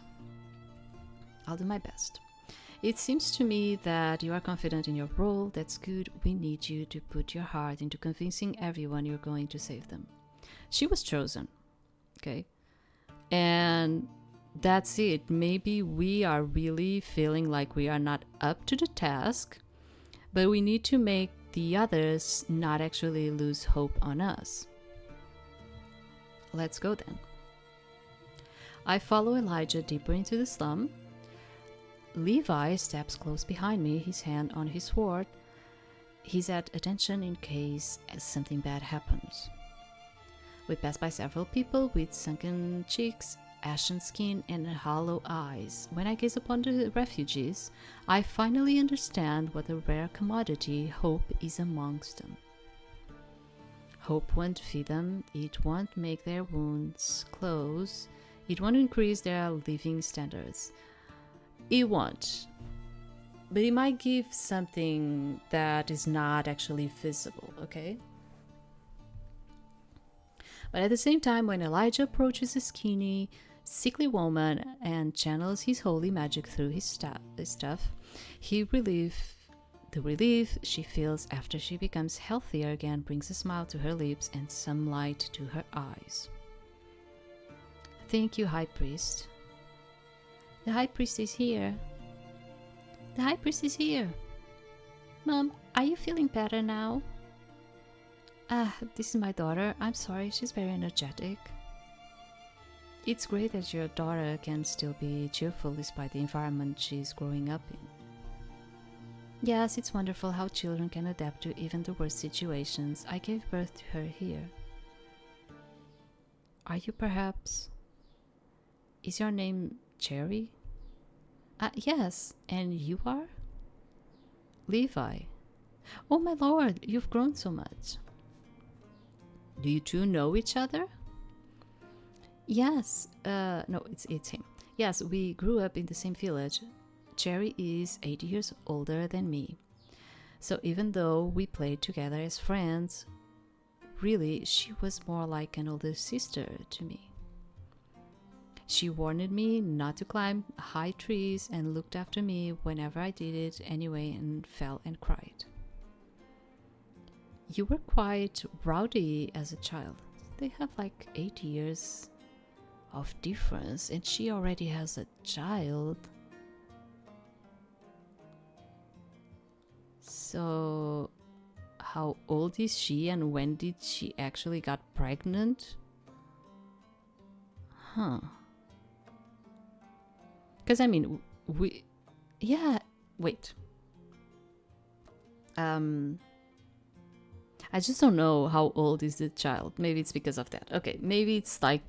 It seems to me that you are confident in your role. That's good. We need you to put your heart into convincing everyone you're going to save them. She was chosen, okay? And that's it. Maybe we are really feeling like we are not up to the task, but we need to make the others not actually lose hope on us. Let's go then. I follow Elijah deeper into the slum. Levi steps close behind me, his hand on his sword. He's at attention in case something bad happens. We pass by several people with sunken cheeks, ashen skin, and hollow eyes. When I gaze upon the refugees, I finally understand what a rare commodity hope is amongst them. Hope won't feed them, it won't make their wounds close, it won't increase their living standards. It won't. But it might give something that is not actually visible, okay? But at the same time, when Elijah approaches a skinny, sickly woman and channels his holy magic through his stuff, the relief she feels after she becomes healthier again brings a smile to her lips and some light to her eyes. Thank you, High Priest. The High Priest is here. The High Priest is here. Mom, are you feeling better now? This is my daughter. I'm sorry, she's very energetic. It's great that your daughter can still be cheerful despite the environment she's growing up in. Yes, it's wonderful how children can adapt to even the worst situations. I gave birth to her here. Are you perhaps... Is your name Cherry? Yes, and you are? Levi. Oh my lord, you've grown so much. Do you two know each other? Yes, no, it's him. Yes, we grew up in the same village. Cherry is 8 years older than me. So even though we played together as friends, really, she was more like an older sister to me. She warned me not to climb high trees and looked after me whenever I did it anyway and fell and cried. You were quite rowdy as a child. They have like 8 years of difference and she already has a child. So, how old is she and when did she actually got pregnant? Huh. Because I mean, yeah, wait. I just don't know how old is the child. Maybe it's because of that. Okay, maybe it's like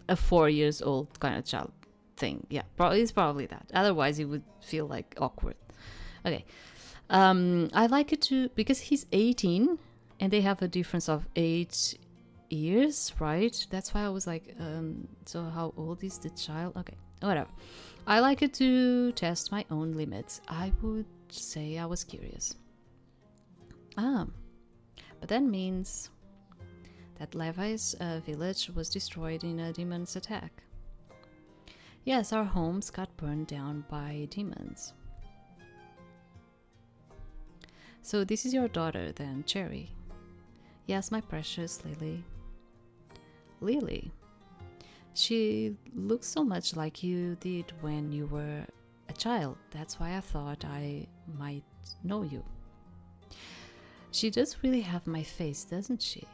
a 4 years old kind of child thing. Yeah, it's probably that. Otherwise, it would feel like awkward. Okay. I like it too because he's 18 and they have a difference of 8 years, right? That's why I was like, so how old is the child? Okay, whatever. I like it to test my own limits. I would say I was curious. But that means that Levi's village was destroyed in a demon's attack. Yes, our homes got burned down by demons. So this is your daughter then, Cherry. Yes, my precious Lily. Lily. She looks so much like you did when you were a child. That's why I thought I might know you. She does really have my face, doesn't she?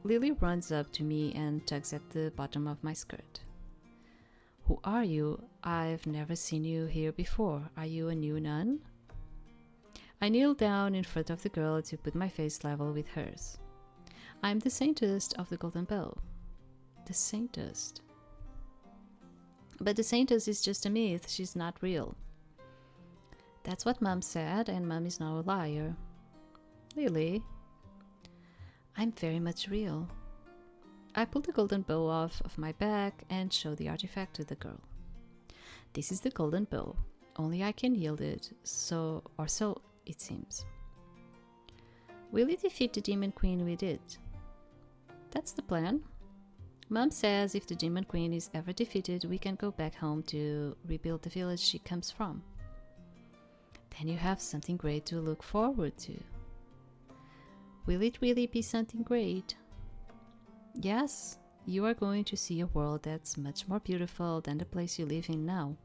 Lily runs up to me and tugs at the bottom of my skirt. Who are you? I've never seen you here before. Are you a new nun? I kneel down in front of the girl to put my face level with hers. I'm the Saintess of the Golden Bow. The Saintess. But the Saintess is just a myth. She's not real. That's what Mom said, and Mom is now a liar. Lily, I'm very much real. I pull the golden bow off of my back and show the artifact to the girl. This is the golden bow. Only I can yield it, so it seems. Will you defeat the Demon Queen with it? That's the plan. Mom says if the Demon Queen is ever defeated, we can go back home to rebuild the village she comes from. Then you have something great to look forward to. Will it really be something great? Yes, you are going to see a world that's much more beautiful than the place you live in now.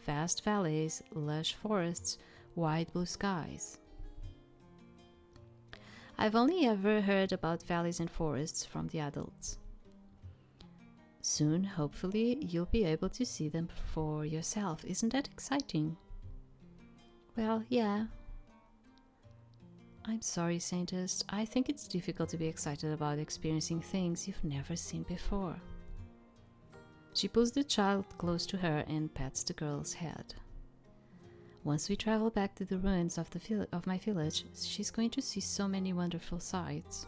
Vast valleys, lush forests, wide blue skies. I've only ever heard about valleys and forests from the adults. Soon, hopefully, you'll be able to see them for yourself. Isn't that exciting? Well, yeah. I'm sorry, Saintess. I think it's difficult to be excited about experiencing things you've never seen before. She pulls the child close to her and pats the girl's head. Once we travel back to the ruins of my village, she's going to see so many wonderful sights.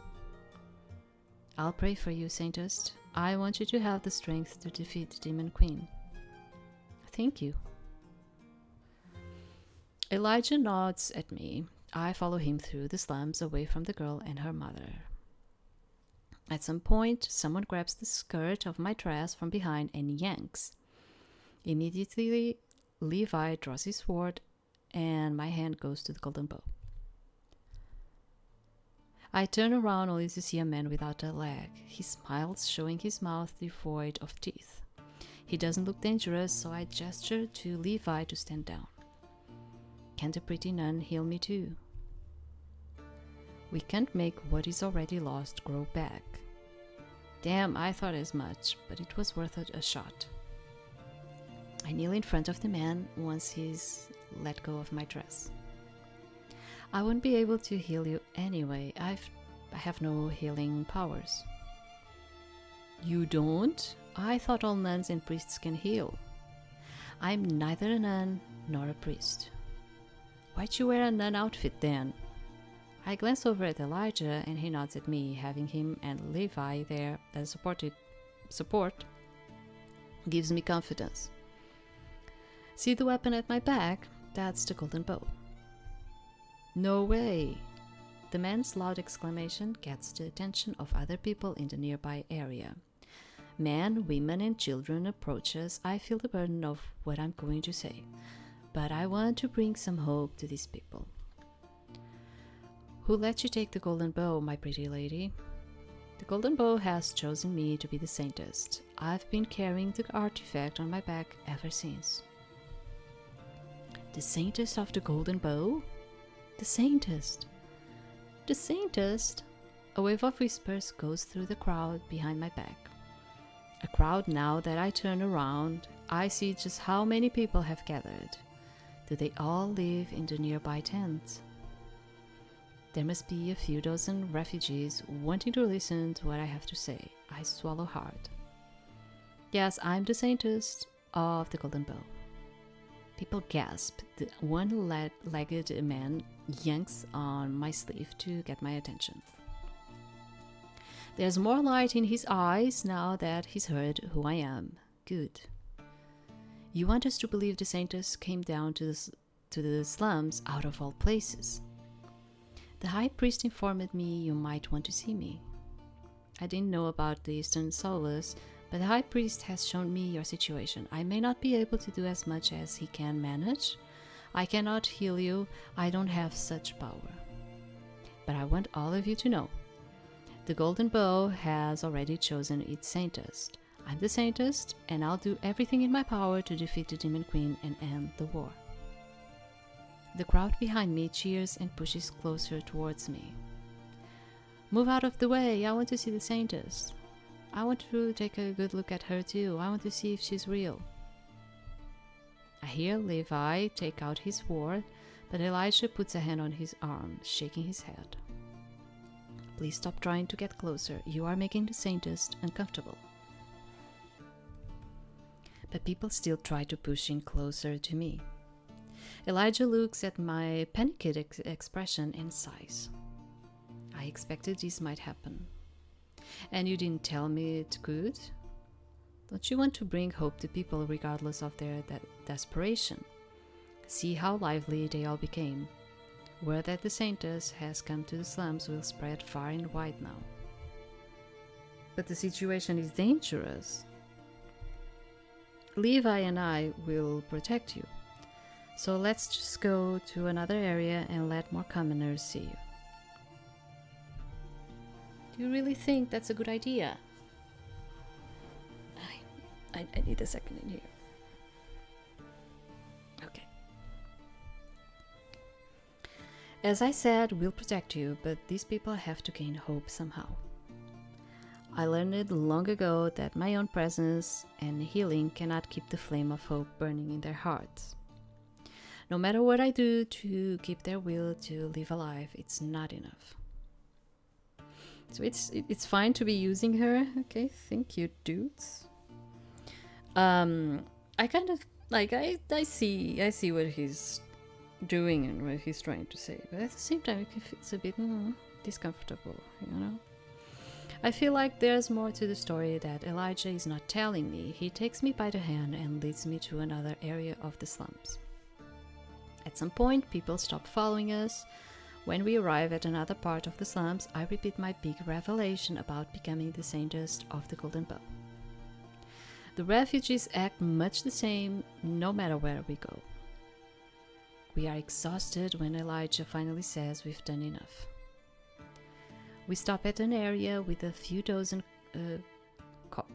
I'll pray for you, Saintess. I want you to have the strength to defeat the Demon Queen. Thank you. Elijah nods at me. I follow him through the slums away from the girl and her mother. At some point, someone grabs the skirt of my dress from behind and yanks. Immediately, Levi draws his sword and my hand goes to the golden bow. I turn around only to see a man without a leg. He smiles, showing his mouth devoid of teeth. He doesn't look dangerous, so I gesture to Levi to stand down. Can the pretty nun heal me too? We can't make what is already lost grow back. Damn, I thought as much, but it was worth a shot. I kneel in front of the man once he's let go of my dress. I won't be able to heal you anyway. I have no healing powers. You don't? I thought all nuns and priests can heal. I'm neither a nun nor a priest. Why'd you wear a nun outfit then? I glance over at Elijah and he nods at me. Having him and Levi there as support gives me confidence. See the weapon at my back? That's the golden bow. No way! The man's loud exclamation gets the attention of other people in the nearby area. Men, women, and children approach us. I feel the burden of what I'm going to say, but I want to bring some hope to these people. Who let you take the golden bow, my pretty lady? The golden bow has chosen me to be the Saintess. I've been carrying the artifact on my back ever since. The Saintess of the golden bow? The Saintess! The Saintess! A wave of whispers goes through the crowd behind my back. A crowd now that I turn around, I see just how many people have gathered. Do they all live in the nearby tents? There must be a few dozen refugees wanting to listen to what I have to say. I swallow hard. Yes, I'm the Saintess of the golden bow. People gasp. The one-legged man yanks on my sleeve to get my attention. There's more light in his eyes now that he's heard who I am. Good. You want us to believe the Saintess came down to the slums out of all places. The high priest informed me you might want to see me. I didn't know about the Eastern Solace, but the high priest has shown me your situation. I may not be able to do as much as he can manage. I cannot heal you. I don't have such power. But I want all of you to know. The golden bow has already chosen its Saintess. I'm the Saintess, and I'll do everything in my power to defeat the Demon Queen and end the war. The crowd behind me cheers and pushes closer towards me. Move out of the way, I want to see the Saintess. I want to take a good look at her too. I want to see if she's real. I hear Levi take out his sword, but Elijah puts a hand on his arm, shaking his head. Please stop trying to get closer. You are making the Saintess uncomfortable. But people still try to push in closer to me. Elijah looks at my panicked expression and sighs. I expected this might happen. And you didn't tell me it could? Don't you want to bring hope to people regardless of their desperation? See how lively they all became. Word that the Saintess has come to the slums will spread far and wide now. But the situation is dangerous. Levi and I will protect you. So let's just go to another area and let more commoners see you. Do you really think that's a good idea? I need a second in here. Okay. As I said, we'll protect you, but these people have to gain hope somehow. I learned long ago that my own presence and healing cannot keep the flame of hope burning in their hearts. No matter what I do to keep their will to live alive, it's not enough. So it's fine to be using her. Okay, thank you, dudes. I kind of like I see what he's doing and what he's trying to say, but at the same time it's a bit discomfortable, you know. I feel like there's more to the story that Elijah is not telling me. He takes me by the hand and leads me to another area of the slums. At some point, people stop following us. When we arrive at another part of the slums, I repeat my big revelation about becoming the Saintess of the Golden Bow. The refugees act much the same no matter where we go. We are exhausted when Elijah finally says we've done enough. We stop at an area with a few dozen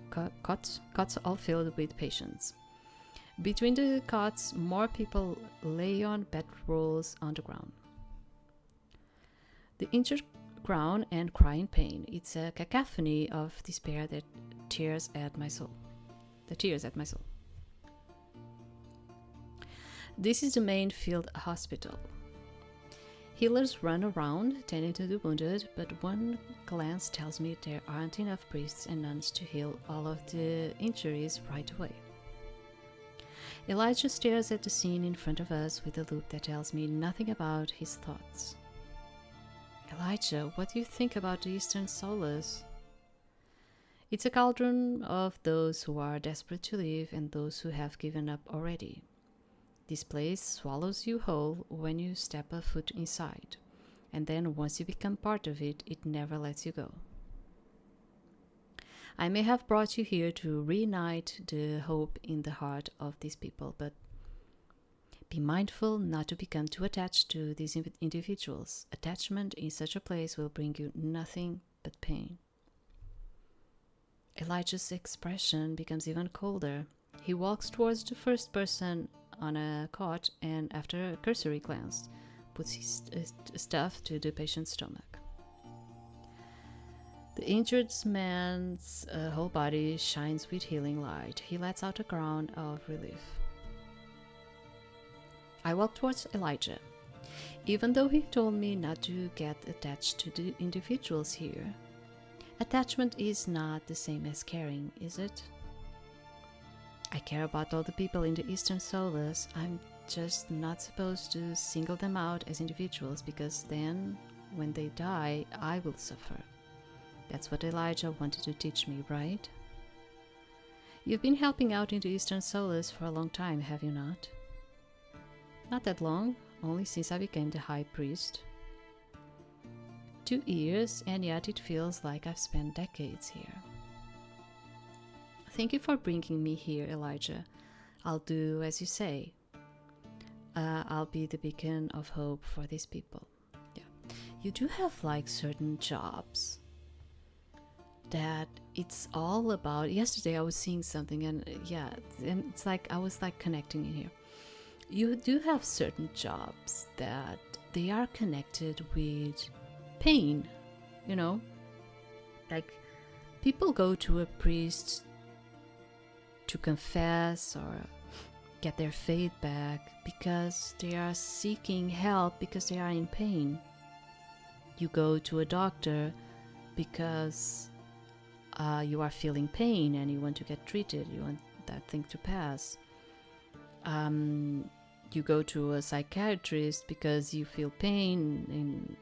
cots all filled with patients. Between the cots, more people lay on bedrolls on the ground. The injured ground and cry in pain. It's a cacophony of despair that tears at my soul. This is the main field hospital. Healers run around tending to the wounded, but one glance tells me there aren't enough priests and nuns to heal all of the injuries right away. Elijah stares at the scene in front of us with a look that tells me nothing about his thoughts. Elijah, what do you think about the Eastern Solace? It's a cauldron of those who are desperate to live and those who have given up already. This place swallows you whole when you step a foot inside, and then once you become part of it, it never lets you go. I may have brought you here to reunite the hope in the heart of these people, but be mindful not to become too attached to these individuals. Attachment in such a place will bring you nothing but pain. Elijah's expression becomes even colder. He walks towards the first person on a cot and, after a cursory glance, puts his stuff to the patient's stomach. The injured man's whole body shines with healing light. He lets out a groan of relief. I walk towards Elijah. Even though he told me not to get attached to the individuals here, attachment is not the same as caring, is it? I care about all the people in the Eastern Solace. I'm just not supposed to single them out as individuals, because then, when they die, I will suffer. That's what Elijah wanted to teach me, right? You've been helping out in the Eastern Solace for a long time, have you not? Not that long, only since I became the High Priest. 2 years, and yet it feels like I've spent decades here. Thank you for bringing me here, Elijah. I'll do as you say. I'll be the beacon of hope for these people. Yeah. You do have like certain jobs that it's all about. Yesterday I was seeing something and it's like I was like connecting in here. You do have certain jobs that they are connected with pain, you know? Like people go to a priest to confess or get their faith back because they are seeking help, because they are in pain. You go to a doctor because you are feeling pain and you want to get treated, you want that thing to pass. You go to a psychiatrist because you feel pain in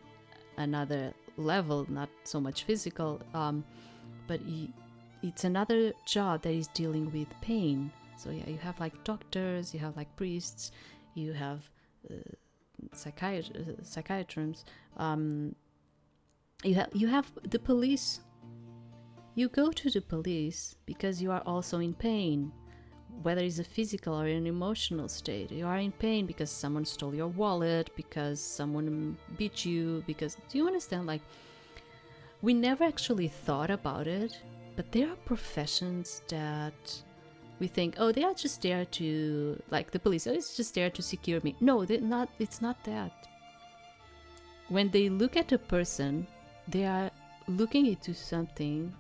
another level, not so much physical, but it's another job that is dealing with pain. So yeah, you have like doctors, you have like priests, you have psychiatrists, you have the police. You go to the police because you are also in pain, whether it's a physical or an emotional state. You are in pain because someone stole your wallet, because someone beat you, because, do you understand? Like, we never actually thought about it, but there are professions that we think, oh, they are just there to, like the police, oh, it's just there to secure me. No, they're not. It's not that. When they look at a person, they are looking into something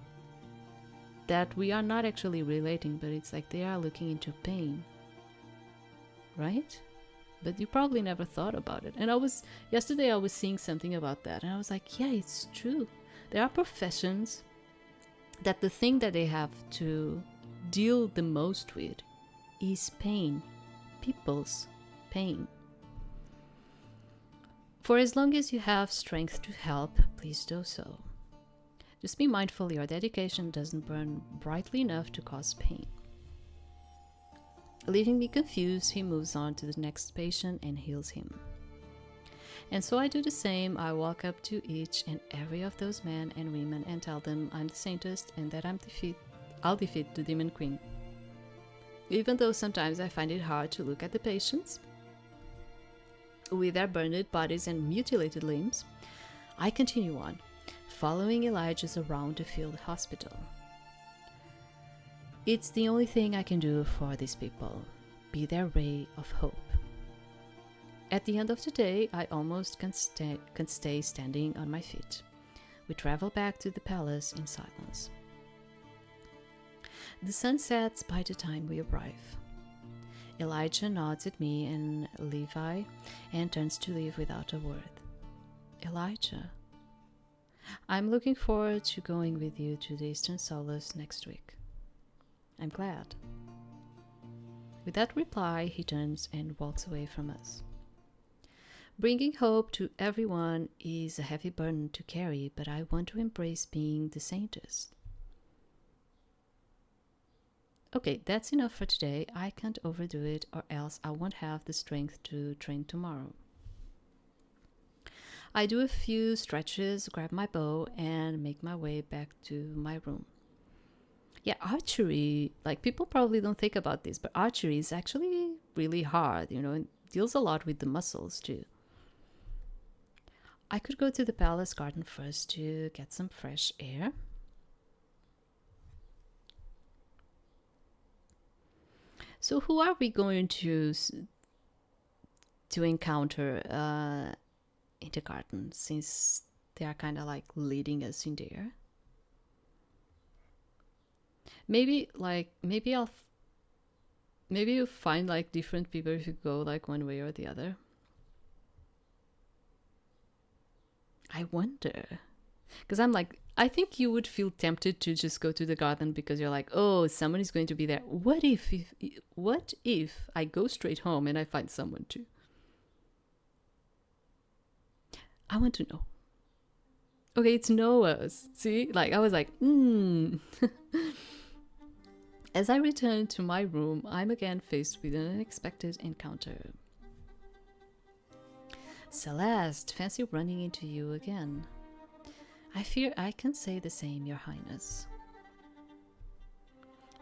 that we are not actually relating, but it's like they are looking into pain, right? But you probably never thought about it. And yesterday I was seeing something about that, and I was like, yeah, it's true. There are professions that the thing that they have to deal the most with is pain, people's pain. For as long as you have strength to help, please do so. Just be mindful your dedication doesn't burn brightly enough to cause pain. Leaving me confused, he moves on to the next patient and heals him. And so I do the same. I walk up to each and every of those men and women and tell them I'm the Saintess and that I'll defeat the Demon Queen. Even though sometimes I find it hard to look at the patients with their burned bodies and mutilated limbs, I continue on, following Elijah's around the field hospital. It's the only thing I can do for these people, be their ray of hope. At the end of the day, I almost can stay standing on my feet. We travel back to the palace in silence. The sun sets by the time we arrive. Elijah nods at me and Levi and turns to leave without a word. Elijah, I'm looking forward to going with you to the Eastern Solace next week. I'm glad. With that reply, he turns and walks away from us. Bringing hope to everyone is a heavy burden to carry, but I want to embrace being the Saintess. Okay, that's enough for today. I can't overdo it or else I won't have the strength to train tomorrow. I do a few stretches, grab my bow, and make my way back to my room. Yeah, archery, like people probably don't think about this, but archery is actually really hard, it deals a lot with the muscles too. I could go to the palace garden first to get some fresh air. So who are we going to encounter in the garden, since they are kind of like leading us in there? Maybe you find like different people if you go like one way or the other. I wonder, because I think you would feel tempted to just go to the garden because you're like, oh, someone is going to be there. What if I go straight home and I find someone too? I want to know. Okay, it's Noah's. See, I was like, As I return to my room, I'm again faced with an unexpected encounter. Celeste, fancy running into you again. I fear I can say the same, Your Highness.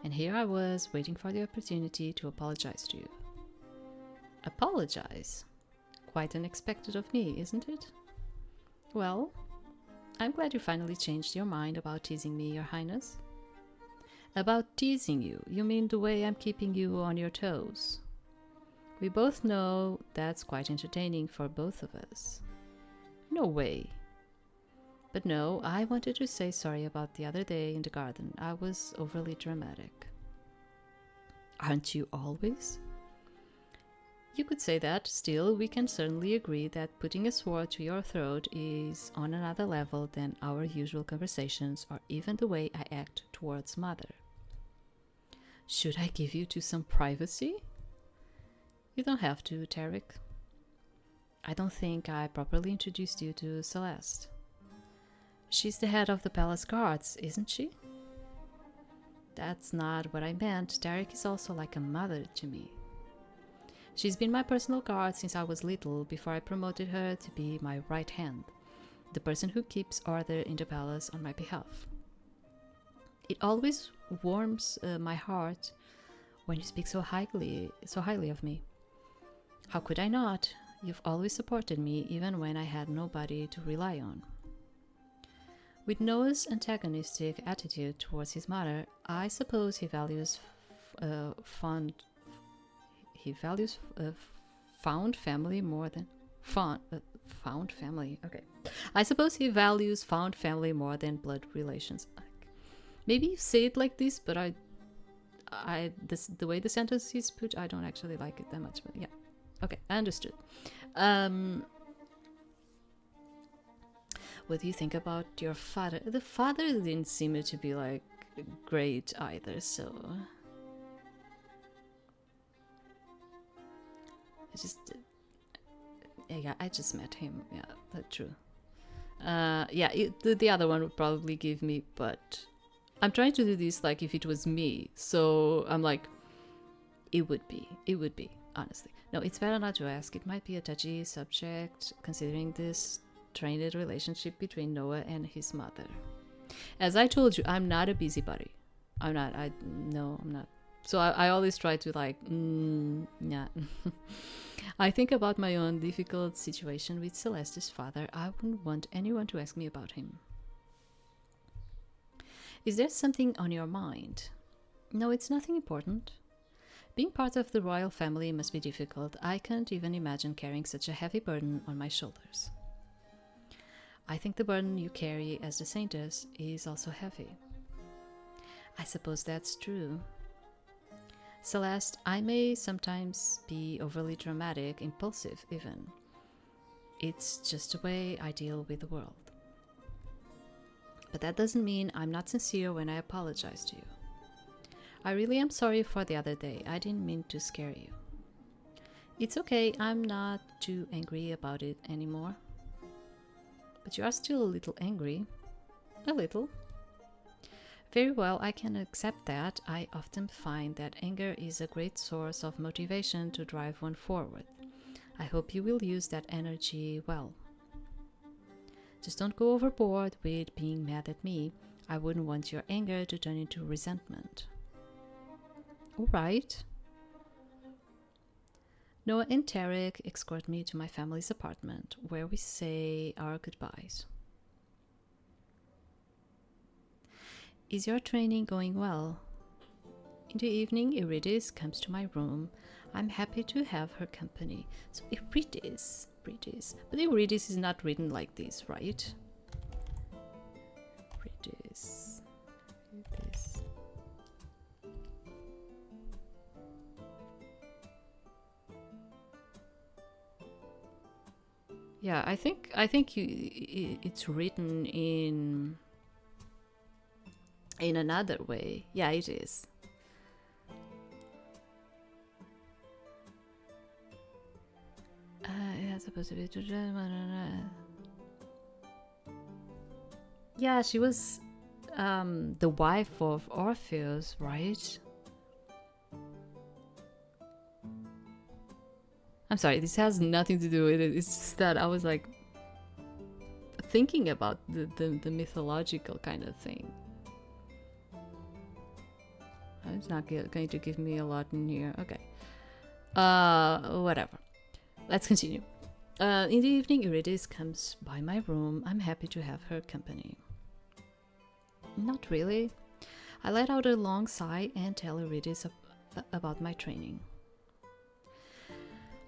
And here I was, waiting for the opportunity to apologize to you. Apologize? Quite unexpected of me, isn't it? Well, I'm glad you finally changed your mind about teasing me, Your Highness. About teasing you, you mean the way I'm keeping you on your toes. We both know that's quite entertaining for both of us. No way. But no, I wanted to say sorry about the other day in the garden. I was overly dramatic. Aren't you always? You could say that. Still, we can certainly agree that putting a sword to your throat is on another level than our usual conversations or even the way I act towards Mother. Should I give you to some privacy? You don't have to, Tarek. I don't think I properly introduced you to Celeste. She's the head of the palace guards, isn't she? That's not what I meant. Tarek is also like a mother to me. She's been my personal guard since I was little, before I promoted her to be my right hand, the person who keeps order in the palace on my behalf. It always warms my heart when you speak so highly of me. How could I not? You've always supported me, even when I had nobody to rely on. With Noah's antagonistic attitude towards his mother, I suppose he values found family more than found family. Okay, I suppose he values found family more than blood relations. Maybe you say it like this, but the way the sentence is put, I don't actually like it that much. But yeah, okay, I understood. What do you think about your father? The father didn't seem to be like great either, so I just met him. Yeah, that's true. The other one would probably give me, but I'm trying to do this like if it was me. So I'm like, it would be, honestly. No, it's better not to ask. It might be a touchy subject, considering this strained relationship between Noah and his mother. As I told you, I'm not a busybody. I'm not. So I always try to like, yeah. I think about my own difficult situation with Celeste's father. I wouldn't want anyone to ask me about him. Is there something on your mind? No, it's nothing important. Being part of the royal family must be difficult. I can't even imagine carrying such a heavy burden on my shoulders. I think the burden you carry as the Saintess is also heavy. I suppose that's true. Celeste, I may sometimes be overly dramatic, impulsive even. It's just the way I deal with the world. But that doesn't mean I'm not sincere when I apologize to you. I really am sorry for the other day. I didn't mean to scare you. It's okay, I'm not too angry about it anymore. But you are still a little angry. A little. Very well, I can accept that. I often find that anger is a great source of motivation to drive one forward. I hope you will use that energy well. Just don't go overboard with being mad at me. I wouldn't want your anger to turn into resentment. Alright. Noah and Tarek escort me to my family's apartment, where we say our goodbyes. Is your training going well? In the evening, Eurydice comes to my room. I'm happy to have her company. So Eurydice. But Eurydice is not written like this, right? Eurydice. Yeah, I think it's written in another way. Yeah, it is. It's supposed to be. Yeah, she was the wife of Orpheus, right? I'm sorry, this has nothing to do with it. It's just that I was like thinking about the mythological kind of thing. It's not going to give me a lot in here. Okay. Whatever. Let's continue. In the evening, Eurydice comes by my room. I'm happy to have her company. Not really. I let out a long sigh and tell Eurydice about my training.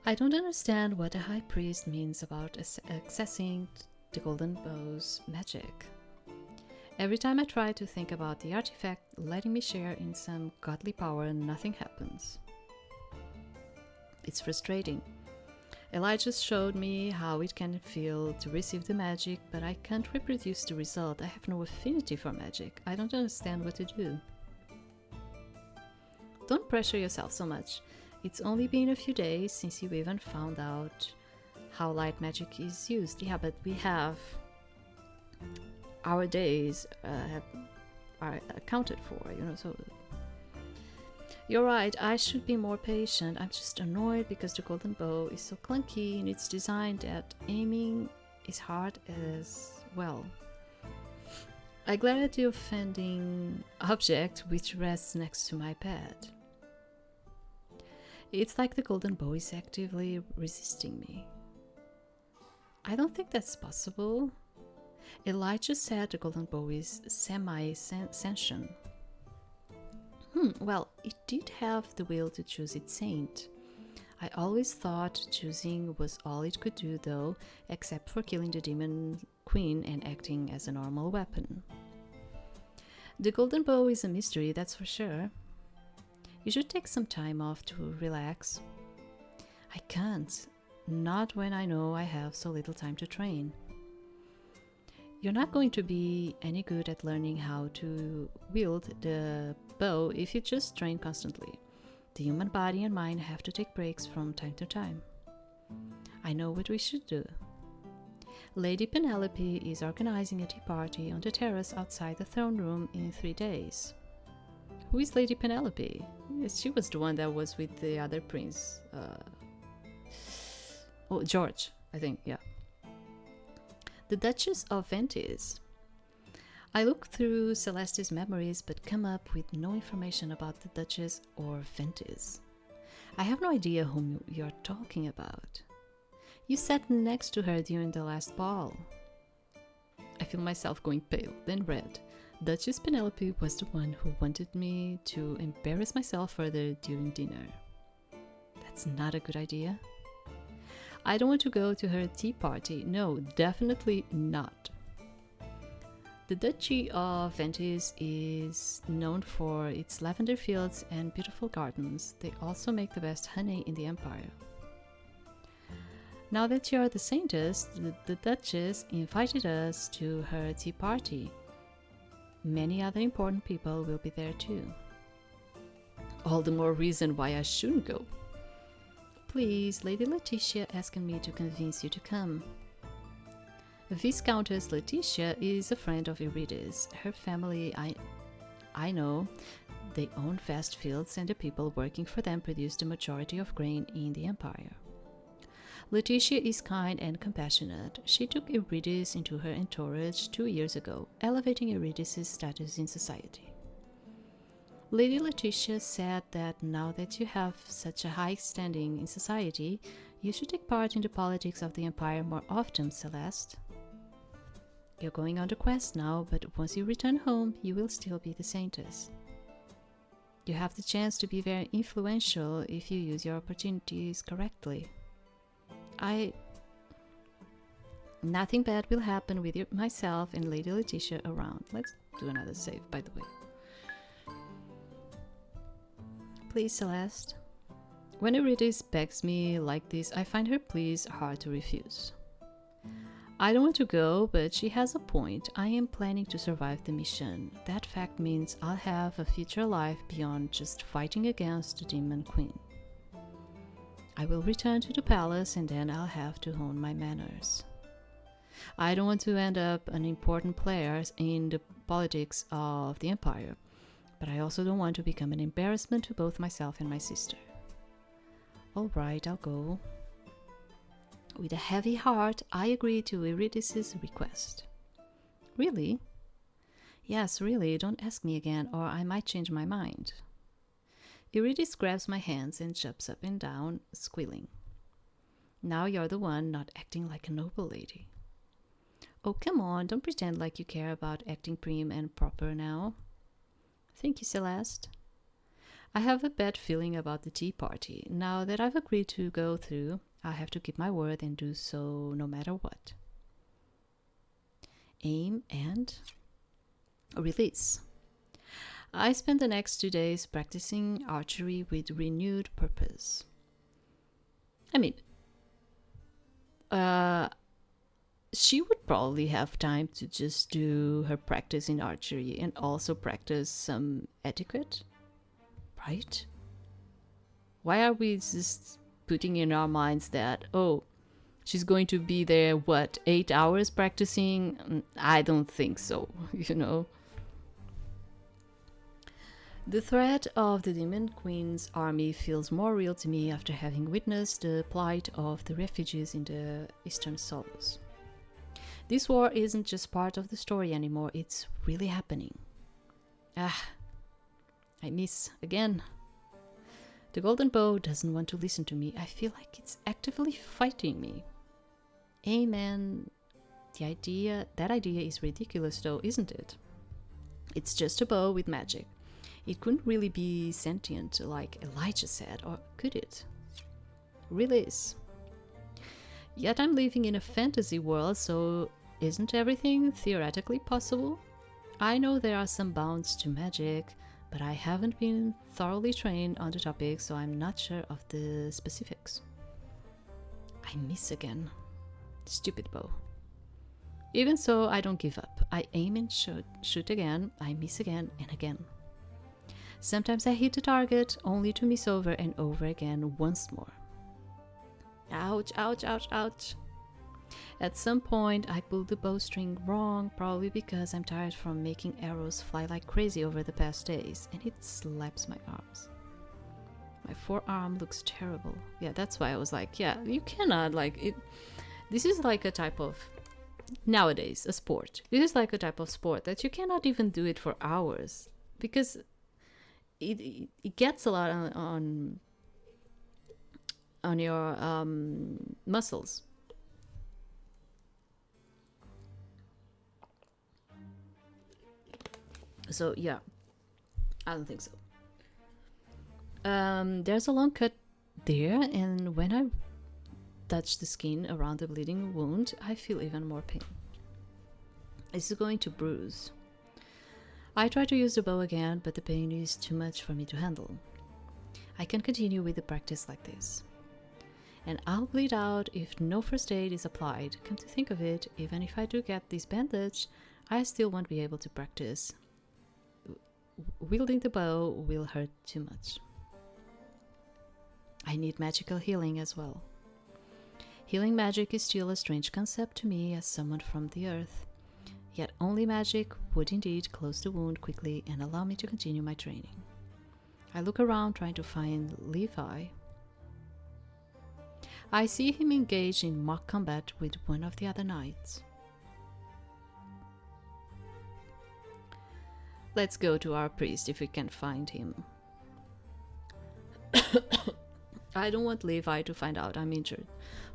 I don't understand what the High Priest means about accessing the Golden Bow's magic. Every time I try to think about the artifact letting me share in some godly power, nothing happens. It's frustrating. Elijah showed me how it can feel to receive the magic, but I can't reproduce the result. I have no affinity for magic. I don't understand what to do. Don't pressure yourself so much. It's only been a few days since you even found out how light magic is used. Yeah, but we have... our days are accounted for, you know, so... You're right, I should be more patient. I'm just annoyed because the golden bow is so clunky in its design that aiming is hard as well. I glare at the offending object which rests next to my bed. It's like the golden bow is actively resisting me. I don't think that's possible. Elijah said the golden bow is semi-sentient. Well, it did have the will to choose its saint. I always thought choosing was all it could do, though, except for killing the demon queen and acting as a normal weapon. The golden bow is a mystery, that's for sure. You should take some time off to relax. I can't. Not when I know I have so little time to train. You're not going to be any good at learning how to wield the bow if you just train constantly. The human body and mind have to take breaks from time to time. I know what we should do. Lady Penelope is organizing a tea party on the terrace outside the throne room in 3 days. Who is Lady Penelope? She was the one that was with the other prince. George, I think, yeah. The Duchess of Ventis. I look through Celeste's memories but come up with no information about the Duchess or Ventis. I have no idea whom you're talking about. You sat next to her during the last ball. I feel myself going pale, then red. Duchess Penelope was the one who wanted me to embarrass myself further during dinner. That's not a good idea. I don't want to go to her tea party. No, definitely not. The Duchy of Saintess is known for its lavender fields and beautiful gardens. They also make the best honey in the empire. Now that you're the Saintess, the Duchess invited us to her tea party. Many other important people will be there too. All the more reason why I shouldn't go. Please, Lady Letitia asking me to convince you to come. Viscountess Letitia is a friend of Eurydice. Her family, I know, they own vast fields and the people working for them produce the majority of grain in the empire. Letitia is kind and compassionate. She took Eurydice into her entourage 2 years ago, elevating Eurydice's status in society. Lady Letitia said that now that you have such a high standing in society, you should take part in the politics of the empire more often, Celeste. You're going on the quest now, but once you return home, you will still be the Saintess. You have the chance to be very influential if you use your opportunities correctly. Nothing bad will happen with myself and Lady Letitia around. Let's do another save, by the way. Please, Celeste. When Eurydice begs me like this, I find her pleas hard to refuse. I don't want to go, but she has a point. I am planning to survive the mission. That fact means I'll have a future life beyond just fighting against the Demon Queen. I will return to the palace and then I'll have to hone my manners. I don't want to end up an important player in the politics of the empire, but I also don't want to become an embarrassment to both myself and my sister. Alright, I'll go. With a heavy heart, I agree to Eurydice's request. Really? Yes, really, don't ask me again or I might change my mind. Eurydice grabs my hands and jumps up and down, squealing. Now you're the one not acting like a noble lady. Oh, come on, don't pretend like you care about acting prim and proper now. Thank you, Celeste. I have a bad feeling about the tea party. Now that I've agreed to go through, I'll have to keep my word and do so no matter what. Aim and release. I spent the next 2 days practicing archery with renewed purpose. I mean, she would probably have time to just do her practice in archery and also practice some etiquette, right? Why are we just putting in our minds that, oh, she's going to be there, 8 hours practicing? I don't think so, you know. The threat of the Demon Queen's army feels more real to me after having witnessed the plight of the refugees in the Eastern Solos. This war isn't just part of the story anymore, it's really happening. I miss again. The Golden Bow doesn't want to listen to me. I feel like it's actively fighting me. Amen. That idea is ridiculous though, isn't it? It's just a bow with magic. It couldn't really be sentient like Elijah said, or could it? Release. Yet I'm living in a fantasy world, so isn't everything theoretically possible? I know there are some bounds to magic, but I haven't been thoroughly trained on the topic, so I'm not sure of the specifics. I miss again. Stupid bow. Even so, I don't give up. I aim and shoot again, I miss again and again. Sometimes I hit the target, only to miss over and over again once more. Ouch, ouch, ouch, ouch. At some point, I pulled the bowstring wrong, probably because I'm tired from making arrows fly like crazy over the past days, and it slaps my arms. My forearm looks terrible. Yeah, that's why I was like, yeah, you cannot, like, it. This is like a type of, nowadays, a sport. This is like a type of sport that you cannot even do it for hours, because it gets a lot on your muscles. So yeah, I don't think so. There's a long cut there, and when I touch the skin around the bleeding wound, I feel even more pain. It's going to bruise. I try to use the bow again, but the pain is too much for me to handle. I can continue with the practice like this. And I'll bleed out if no first aid is applied. Come to think of it, even if I do get this bandage, I still won't be able to practice. Wielding the bow will hurt too much. I need magical healing as well. Healing magic is still a strange concept to me as someone from the earth. Yet only magic would indeed close the wound quickly and allow me to continue my training. I look around trying to find Levi. I see him engaged in mock combat with one of the other knights. Let's go to our priest if we can find him. I don't want Levi to find out I'm injured.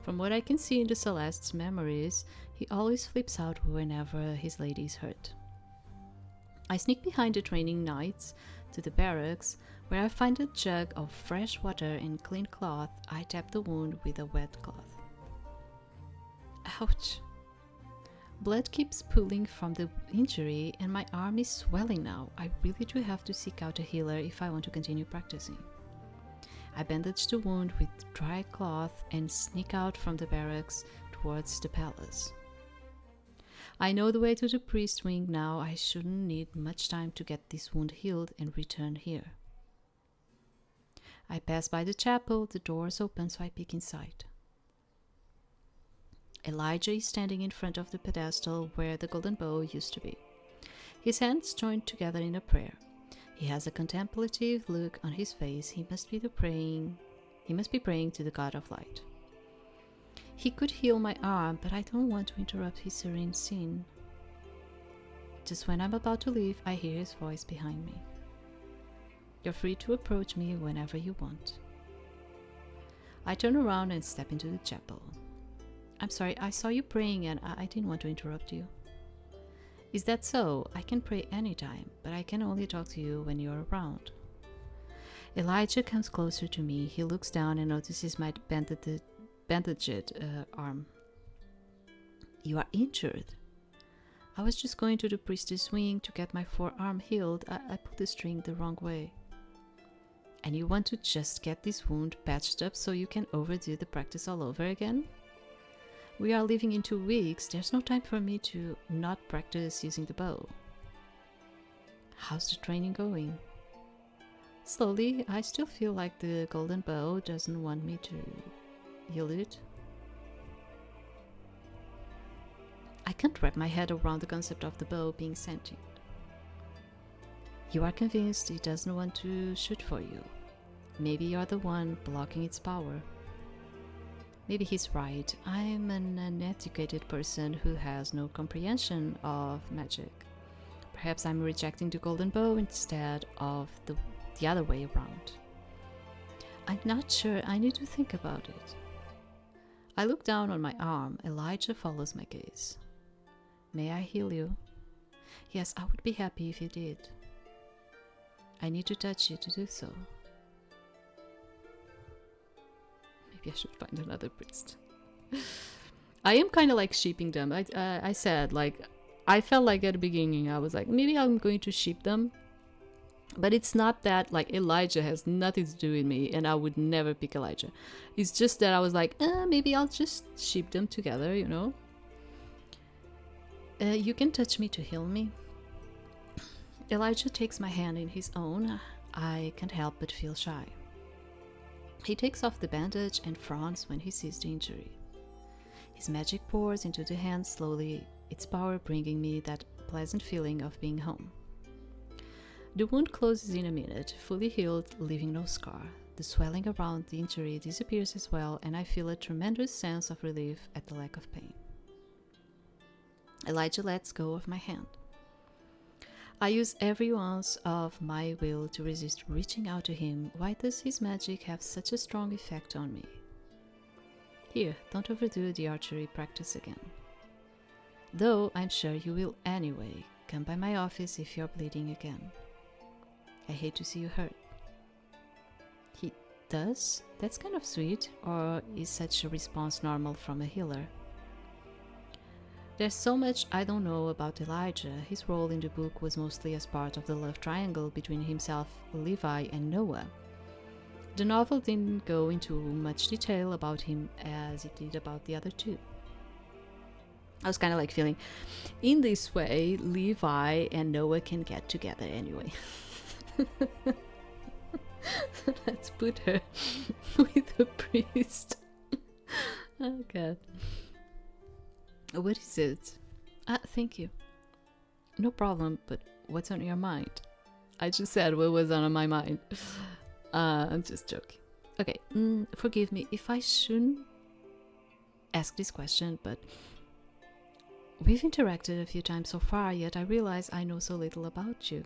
From what I can see in the Celeste's memories, he always flips out whenever his lady is hurt. I sneak behind the training knights to the barracks, where I find a jug of fresh water and clean cloth. I tap the wound with a wet cloth. Ouch! Blood keeps pooling from the injury and my arm is swelling now. I really do have to seek out a healer if I want to continue practicing. I bandage the wound with dry cloth and sneak out from the barracks towards the palace. I know the way to the priest wing now. I shouldn't need much time to get this wound healed and return here. I pass by the chapel, the doors open, so I peek inside. Elijah is standing in front of the pedestal where the golden bow used to be. His hands joined together in a prayer. He has a contemplative look on his face. He must be praying to the God of light. He could heal my arm, but I don't want to interrupt his serene scene. Just when I'm about to leave, I hear his voice behind me. You're free to approach me whenever you want. I turn around and step into the chapel. I'm sorry, I saw you praying and I didn't want to interrupt you. Is that so? I can pray anytime, but I can only talk to you when you're around. Elijah comes closer to me. He looks down and notices my bandaged arm. You are injured. I was just going to the priestess wing to get my forearm healed. I pulled the string the wrong way. And you want to just get this wound patched up so you can overdo the practice all over again? We are leaving in 2 weeks. There's no time for me to not practice using the bow. How's the training going? Slowly. I still feel like the golden bow doesn't want me to yield it. I can't wrap my head around the concept of the bow being sentient. You are convinced it doesn't want to shoot for you. Maybe you're the one blocking its power. Maybe he's right. I'm an uneducated person who has no comprehension of magic. Perhaps I'm rejecting the golden bow instead of the other way around. I'm not sure. I need to think about it. I look down on my arm. Elijah follows my gaze. May I heal you? Yes, I would be happy if you did. I need to touch you to do so. Maybe I should find another priest. I am kind of like sheeping them. I said, like, I felt like at the beginning, I was like, maybe I'm going to sheep them. But it's not that, like, Elijah has nothing to do with me and I would never pick Elijah. It's just that I was like, maybe I'll just sheep them together, you know? You can touch me to heal me. Elijah takes my hand in his own. I can't help but feel shy. He takes off the bandage and frowns when he sees the injury. His magic pours into the hand slowly, its power bringing me that pleasant feeling of being home. The wound closes in a minute, fully healed, leaving no scar. The swelling around the injury disappears as well, and I feel a tremendous sense of relief at the lack of pain. Elijah lets go of my hand. I use every ounce of my will to resist reaching out to him. Why does his magic have such a strong effect on me? Here, don't overdo the archery practice again. Though I'm sure you will anyway. Come by my office if you're bleeding again. I hate to see you hurt. He does? That's kind of sweet. Or is such a response normal from a healer? There's so much I don't know about Elijah. His role in the book was mostly as part of the love triangle between himself, Levi, and Noah. The novel didn't go into much detail about him as it did about the other two. I was kind of like feeling, in this way, Levi and Noah can get together anyway. Let's put her with the priest. Oh god. What is it? Thank you. No problem, but what's on your mind? I just said what was on my mind. I'm just joking. Okay, forgive me if I shouldn't ask this question, but we've interacted a few times so far, yet I realize I know so little about you.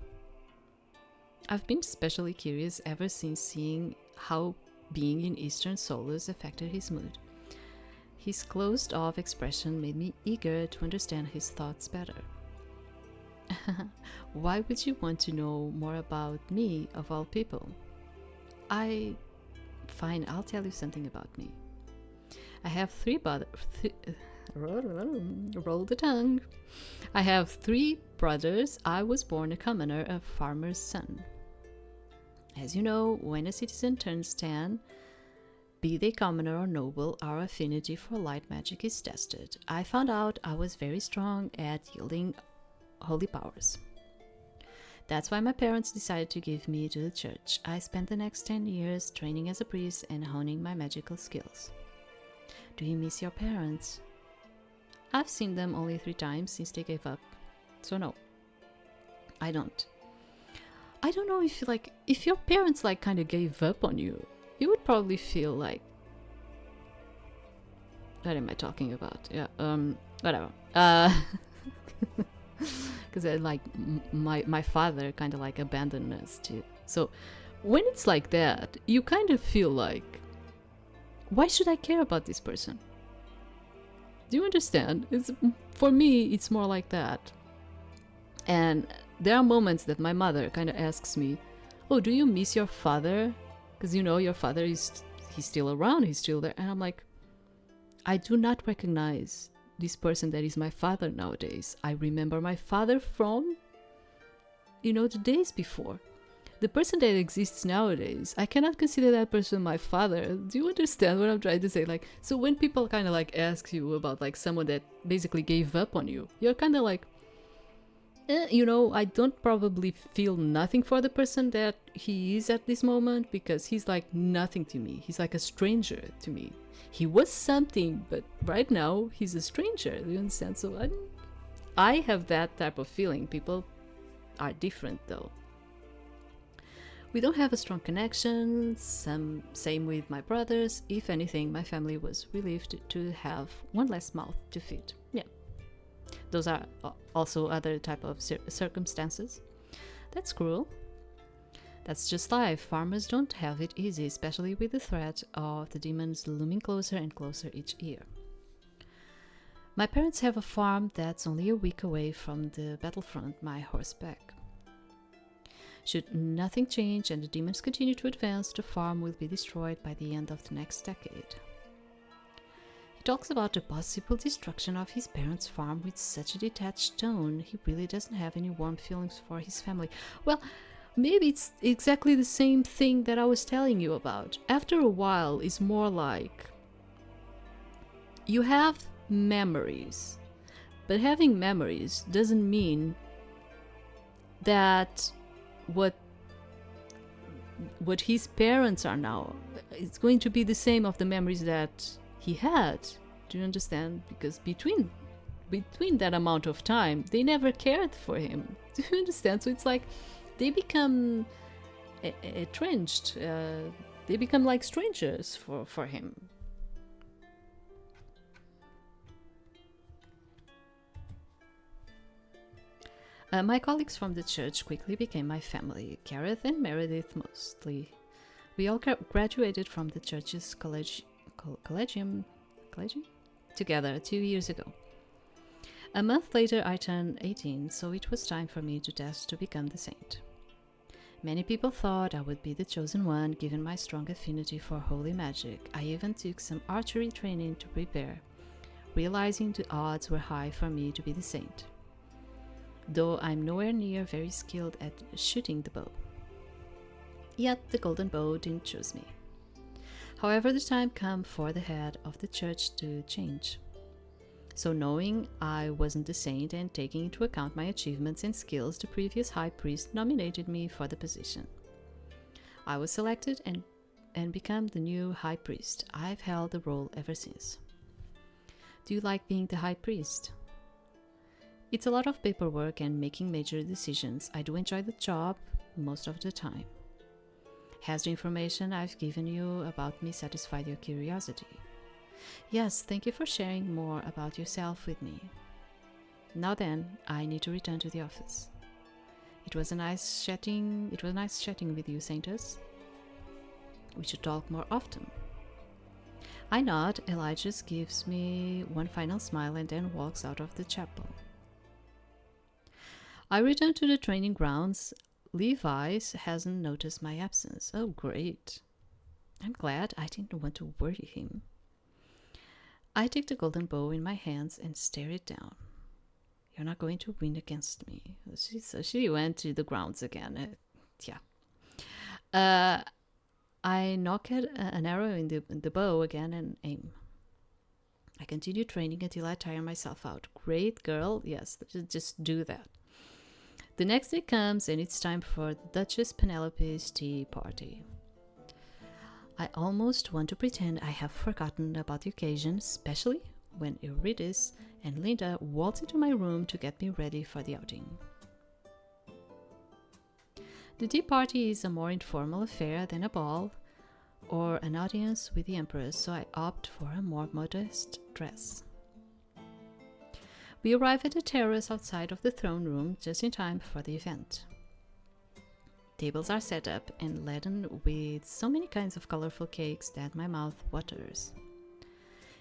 I've been especially curious ever since seeing how being in Eastern Solus affected his mood. His closed-off expression made me eager to understand his thoughts better. Why would you want to know more about me, of all people? Fine, I'll tell you something about me. I have three brothers. Roll the tongue. I have 3 brothers. I was born a commoner, a farmer's son. As you know, when a citizen turns 10, be they commoner or noble, our affinity for light magic is tested. I found out I was very strong at yielding holy powers. That's why my parents decided to give me to the church. I spent the next 10 years training as a priest and honing my magical skills. Do you miss your parents? I've seen them only 3 times since they gave up, so no, I don't. I don't know if your parents kind of gave up on you, you would probably feel like, what am I talking about? Yeah, whatever. Because my father kind of abandoned us too. So when it's like that, you kind of feel like, why should I care about this person? Do you understand? For me, it's more like that. And there are moments that my mother kind of asks me, oh, do you miss your father? Because your father he's still around, he's still there. And I'm like, I do not recognize this person that is my father nowadays. I remember my father from, the days before. The person that exists nowadays, I cannot consider that person my father. Do you understand what I'm trying to say? So when people kind of ask you about someone that basically gave up on you, you're kind of like, I don't probably feel nothing for the person that he is at this moment, because he's nothing to me. He's a stranger to me. He was something, but right now he's a stranger. Do you understand? So I have that type of feeling. People are different though. We don't have a strong connection, same with my brothers. If anything, my family was relieved to have one less mouth to feed. Yeah. Those are also other type of circumstances. That's cruel. That's just life. Farmers don't have it easy, especially with the threat of the demons looming closer and closer each year. My parents have a farm that's only a week away from the battlefront, my horseback. Should nothing change and the demons continue to advance, the farm will be destroyed by the end of the next decade. He talks about the possible destruction of his parents' farm with such a detached tone. He really doesn't have any warm feelings for his family. Well, maybe it's exactly the same thing that I was telling you about. After a while, it's more like you have memories, but having memories doesn't mean that what his parents are now, it's going to be the same of the memories that he had. Do you understand? Because between that amount of time, they never cared for him. Do you understand? So it's they become entrenched. They become like strangers for him. My colleagues from the church quickly became my family, Gareth and Meredith mostly. We all graduated from the church's collegium together 2 years ago. A month later I turned 18, so it was time for me to test to become the saint. Many people thought I would be the chosen one, given my strong affinity for holy magic. I even took some archery training to prepare. realizing the odds were high for me to be the saint, though I'm nowhere near very skilled at shooting the bow. Yet the golden bow didn't choose me. However, the time came for the head of the church to change. So knowing I wasn't the saint and taking into account my achievements and skills, the previous high priest nominated me for the position. I was selected and become the new high priest. I've held the role ever since. Do you like being the high priest? It's a lot of paperwork and making major decisions. I do enjoy the job most of the time. Has the information I've given you about me satisfied your curiosity? Yes, thank you for sharing more about yourself with me. Now then, I need to return to the office. It was nice chatting with you, Saintess. We should talk more often. I nod. Elijah gives me one final smile and then walks out of the chapel. I return to the training grounds. Levi hasn't noticed my absence. Oh, great. I'm glad. I didn't want to worry him. I take the golden bow in my hands and stare it down. You're not going to win against me. So she went to the grounds again. I knock at an arrow in the bow again and aim. I continue training until I tire myself out. Great girl. Yes, just do that. The next day comes and it's time for the Duchess Penelope's tea party. I almost want to pretend I have forgotten about the occasion, especially when Eurydice and Linda waltz into my room to get me ready for the outing. The tea party is a more informal affair than a ball or an audience with the Empress, so I opt for a more modest dress. We arrive at the terrace outside of the throne room just in time for the event. Tables are set up and laden with so many kinds of colorful cakes that my mouth waters.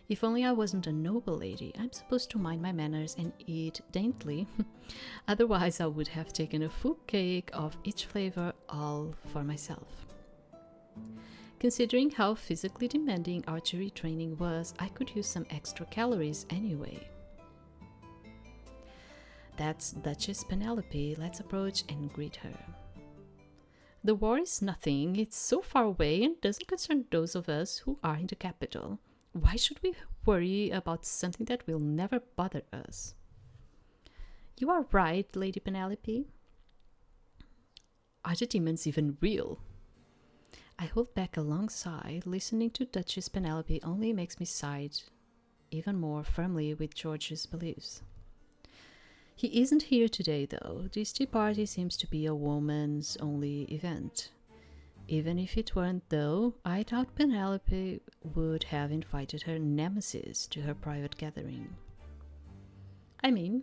If only I wasn't a noble lady, I'm supposed to mind my manners and eat daintily. Otherwise, I would have taken a full cake of each flavor all for myself. Considering how physically demanding archery training was, I could use some extra calories anyway. That's Duchess Penelope. Let's approach and greet her. The war is nothing. It's so far away and doesn't concern those of us who are in the capital. Why should we worry about something that will never bother us? You are right, Lady Penelope. Are the demons even real? I hold back a long sigh. Listening to Duchess Penelope only makes me side even more firmly with George's beliefs. He isn't here today, though. This tea party seems to be a woman's only event. Even if it weren't, though, I doubt Penelope would have invited her nemesis to her private gathering. I mean,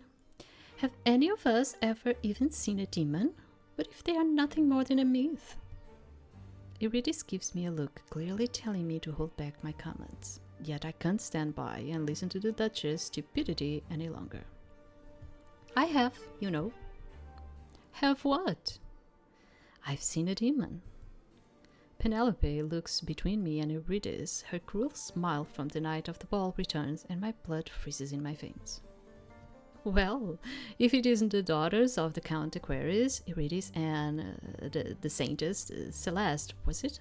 have any of us ever even seen a demon? What if they are nothing more than a myth? Eurydice gives me a look, clearly telling me to hold back my comments. Yet I can't stand by and listen to the Duchess' stupidity any longer. I have, you know. Have what? I've seen a demon. Penelope looks between me and Eurydice. Her cruel smile from the night of the ball returns, and my blood freezes in my veins. Well, if it isn't the daughters of the Count Aquarius, Eurydice and the Saintess, Celeste, was it?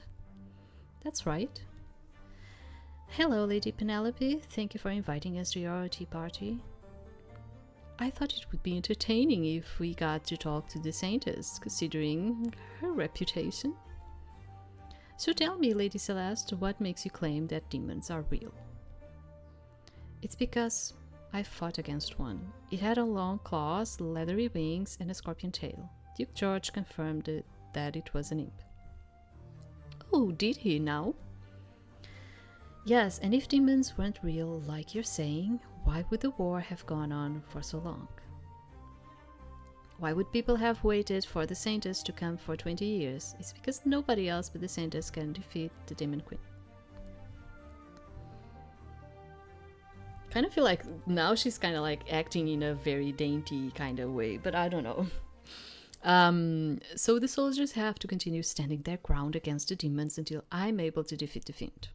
That's right. Hello, Lady Penelope. Thank you for inviting us to your tea party. I thought it would be entertaining if we got to talk to the Saintess, considering her reputation. So tell me, Lady Celeste, what makes you claim that demons are real? It's because I fought against one. It had a long claws, leathery wings, and a scorpion tail. Duke George confirmed that it was an imp. Oh, did he now? Yes, and if demons weren't real, like you're saying, why would the war have gone on for so long? Why would people have waited for the Saintess to come for 20 years? It's because nobody else but the Saintess can defeat the Demon Queen. Kind of feel like now she's kind of like acting in a very dainty kind of way, but I don't know. So the soldiers have to continue standing their ground against the demons until I'm able to defeat the fiend.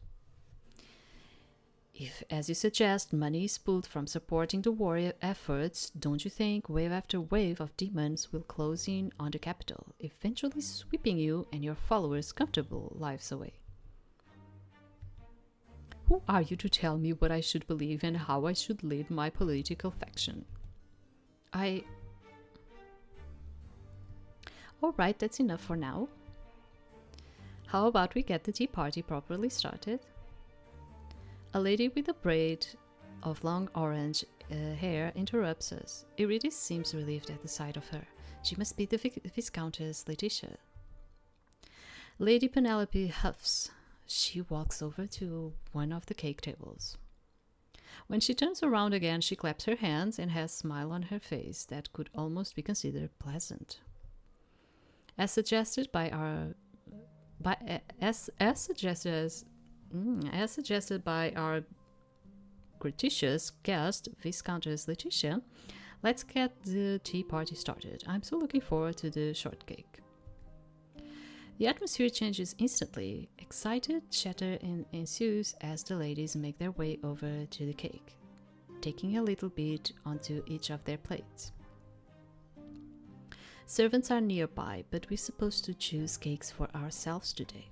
If, as you suggest, money is pulled from supporting the war efforts, don't you think wave after wave of demons will close in on the capital, eventually sweeping you and your followers' comfortable lives away? Who are you to tell me what I should believe and how I should lead my political faction? Alright, that's enough for now. How about we get the tea party properly started? A lady with a braid of long orange hair interrupts us. Eurydice seems relieved at the sight of her. She must be the Viscountess Letitia. Lady Penelope huffs. She walks over to one of the cake tables. When she turns around again, she claps her hands and has a smile on her face that could almost be considered pleasant. As suggested by our gratuitous guest, Viscountess Letitia, let's get the tea party started. I'm so looking forward to the shortcake. The atmosphere changes instantly. Excited chatter ensues as the ladies make their way over to the cake, taking a little bit onto each of their plates. Servants are nearby, but we're supposed to choose cakes for ourselves today.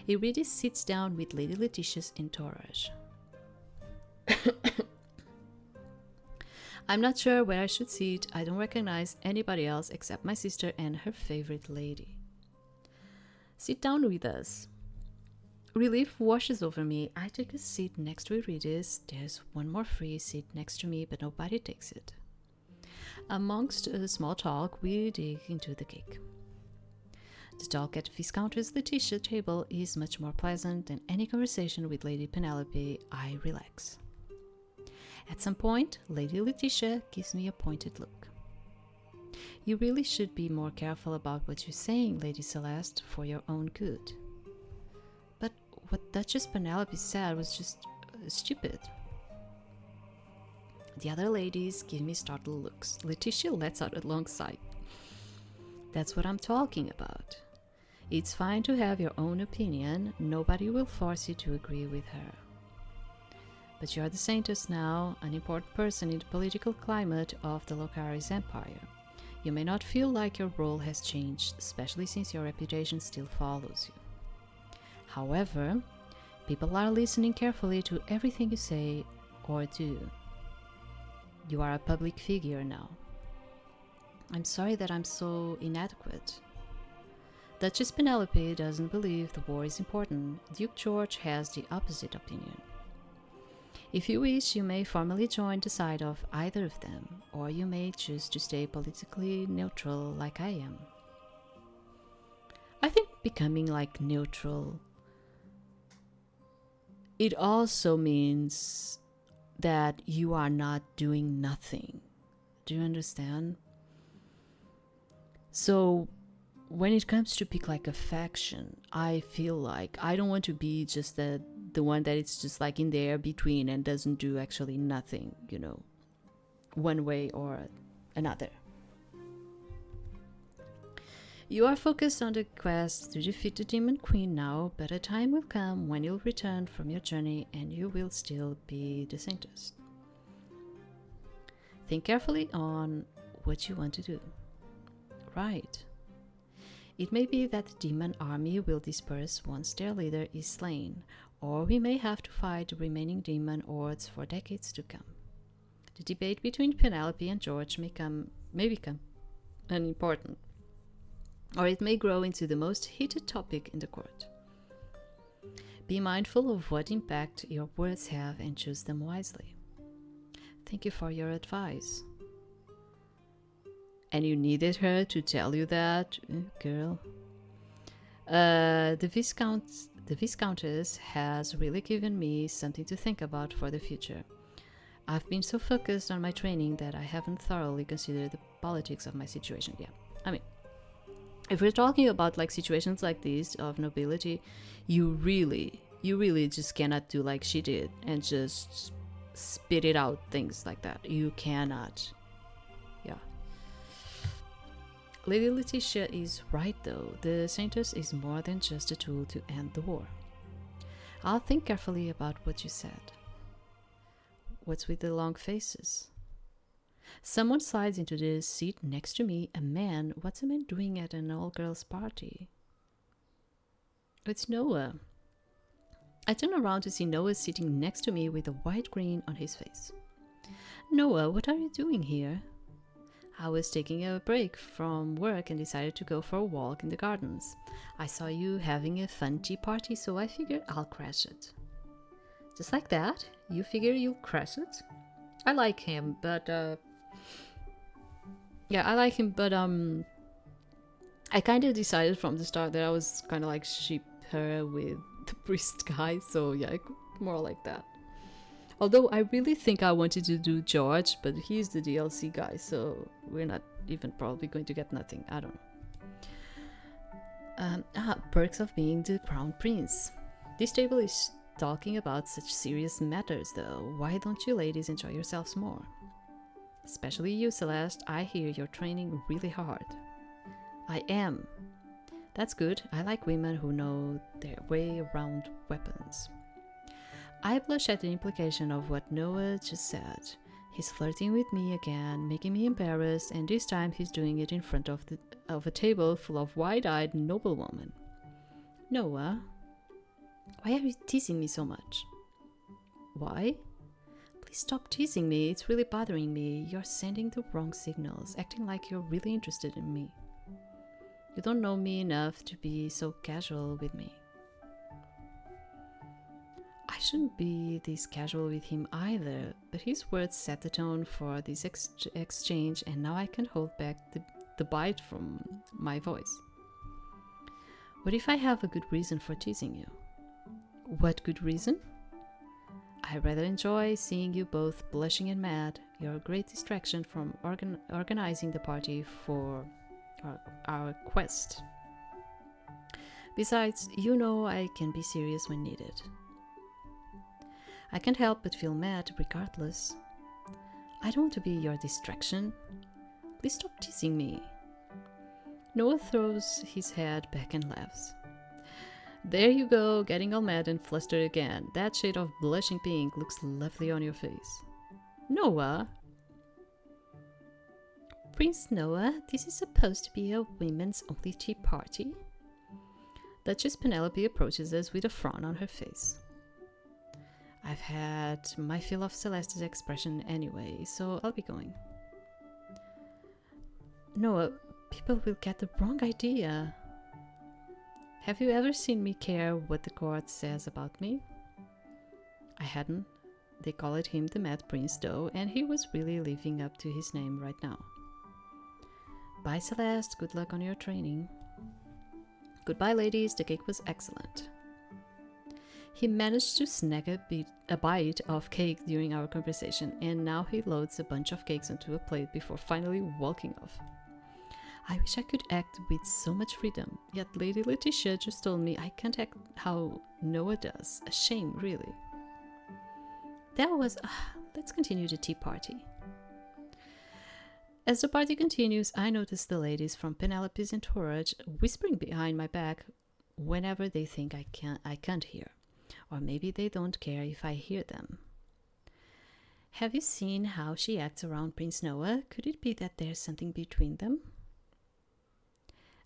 Eurydice sits down with Lady Letitia's entourage. I'm not sure where I should sit. I don't recognize anybody else except my sister and her favorite lady. Sit down with us. Relief washes over me. I take a seat next to Eurydice. There's one more free seat next to me, but nobody takes it. Amongst small talk, we dig into the cake. The talk at Viscountess Letitia's table is much more pleasant than any conversation with Lady Penelope. I relax. At some point, Lady Letitia gives me a pointed look. You really should be more careful about what you're saying, Lady Celeste, for your own good. But what Duchess Penelope said was just stupid. The other ladies give me startled looks. Letitia lets out a long sigh. That's what I'm talking about. It's fine to have your own opinion. Nobody will force you to agree with her. But you're the Saintess now, an important person in the political climate of the Locaris Empire. You may not feel like your role has changed, especially since your reputation still follows you. However, people are listening carefully to everything you say or do. You are a public figure now. I'm sorry that I'm so inadequate. Duchess Penelope doesn't believe the war is important. Duke George has the opposite opinion. If you wish, you may formally join the side of either of them, or you may choose to stay politically neutral like I am. I think becoming like neutral, it also means that you are not doing nothing. Do you understand? So when it comes to pick like a faction, I feel like I don't want to be just the one that it's just like in there between and doesn't do actually nothing, you know, one way or another. You are focused on the quest to defeat the Demon Queen now, but a time will come when you'll return from your journey and you will still be the Saintess. Think carefully on what you want to do. Right. It may be that the demon army will disperse once their leader is slain, or we may have to fight the remaining demon hordes for decades to come. The debate between Penelope and George may become unimportant, or it may grow into the most heated topic in the court. Be mindful of what impact your words have and choose them wisely. Thank you for your advice. And you needed her to tell you that, girl? The Viscountess has really given me something to think about for the future. I've been so focused on my training that I haven't thoroughly considered the politics of my situation yet. I mean, if we're talking about like situations like this of nobility, you really just cannot do like she did and just spit it out, things like that. You cannot. Yeah. Lady Letitia is right though. The Saintess is more than just a tool to end the war. I'll think carefully about what you said. What's with the long faces? Someone slides into the seat next to me. A man? What's a man doing at an all-girls party? It's Noah. I turn around to see Noah sitting next to me with a wide grin on his face. Noah, what are you doing here? I was taking a break from work and decided to go for a walk in the gardens. I saw you having a fun tea party, so I figured I'll crash it. Just like that? You figure you'll crash it? I like him, but I kind of decided from the start that I was kind of like ship her with the priest guy, so yeah, more like that. Although I really think I wanted to do George, but he's the DLC guy, so we're not even probably going to get nothing. I don't know. Perks of being the crown prince. This table is talking about such serious matters, though. Why don't you ladies enjoy yourselves more? Especially you, Celeste. I hear you're training really hard. I am. That's good. I like women who know their way around weapons. I blush at the implication of what Noah just said. He's flirting with me again, making me embarrassed, and this time he's doing it in front of a table full of wide-eyed noblewomen. Noah, why are you teasing me so much? Why? Please stop teasing me. It's really bothering me. You're sending the wrong signals, acting like you're really interested in me. You don't know me enough to be so casual with me. I shouldn't be this casual with him either, but his words set the tone for this exchange, and now I can't hold back the bite from my voice. What if I have a good reason for teasing you? What good reason? I rather enjoy seeing you both blushing and mad. You're a great distraction from organizing the party for our quest. Besides, you know I can be serious when needed. I can't help but feel mad regardless. I don't want to be your distraction. Please stop teasing me. Noah throws his head back and laughs. There you go, getting all mad and flustered again. That shade of blushing pink looks lovely on your face. Noah? Prince Noah, this is supposed to be a women's only tea party? Duchess Penelope approaches us with a frown on her face. I've had my fill of Celeste's expression anyway, so I'll be going. Noah, people will get the wrong idea. Have you ever seen me care what the court says about me? I hadn't. They called him the Mad Prince though, and he was really living up to his name right now. Bye Celeste, good luck on your training. Goodbye ladies, the cake was excellent. He managed to snag a bite of cake during our conversation, and now he loads a bunch of cakes onto a plate before finally walking off. I wish I could act with so much freedom, yet Lady Letitia just told me I can't act how Noah does. A shame, really. That was... let's continue the tea party. As the party continues, I notice the ladies from Penelope's entourage whispering behind my back whenever they think I can't hear. Or maybe they don't care if I hear them. Have you seen how she acts around Prince Noah? Could it be that there's something between them?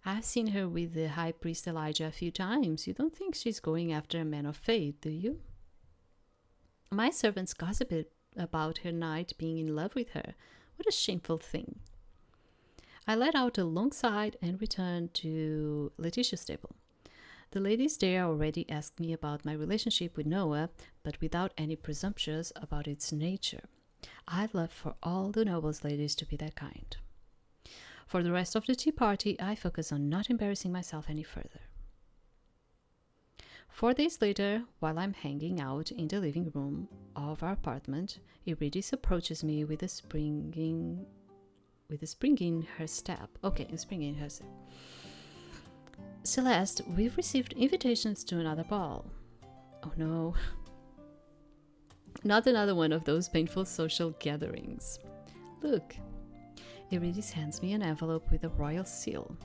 I've seen her with the High Priest Elijah a few times. You don't think she's going after a man of faith, do you? My servants gossip about her knight being in love with her. What a shameful thing. I let out a long sigh and returned to Letitia's table. The ladies there already asked me about my relationship with Noah, but without any presumptions about its nature. I'd love for all the nobles ladies to be that kind. For the rest of the tea party, I focus on not embarrassing myself any further. 4 days later, while I'm hanging out in the living room of our apartment, Eurydice approaches me with a spring in her step. Okay, a spring in her step. Celeste, we've received invitations to another ball. Oh no. Not another one of those painful social gatherings. Look. Eurydice hands me an envelope with a royal seal.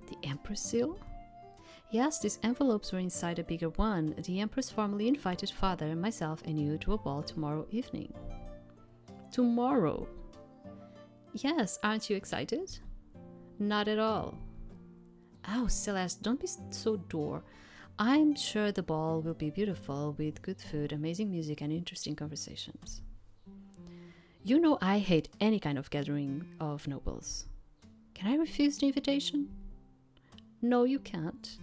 The Emperor's seal? Yes, these envelopes were inside a bigger one. The Empress formally invited Father, myself, and you to a ball tomorrow evening. Tomorrow? Yes, aren't you excited? Not at all. Oh, Celeste, don't be so dour. I'm sure the ball will be beautiful, with good food, amazing music, and interesting conversations. You know I hate any kind of gathering of nobles. Can I refuse the invitation? No, you can't.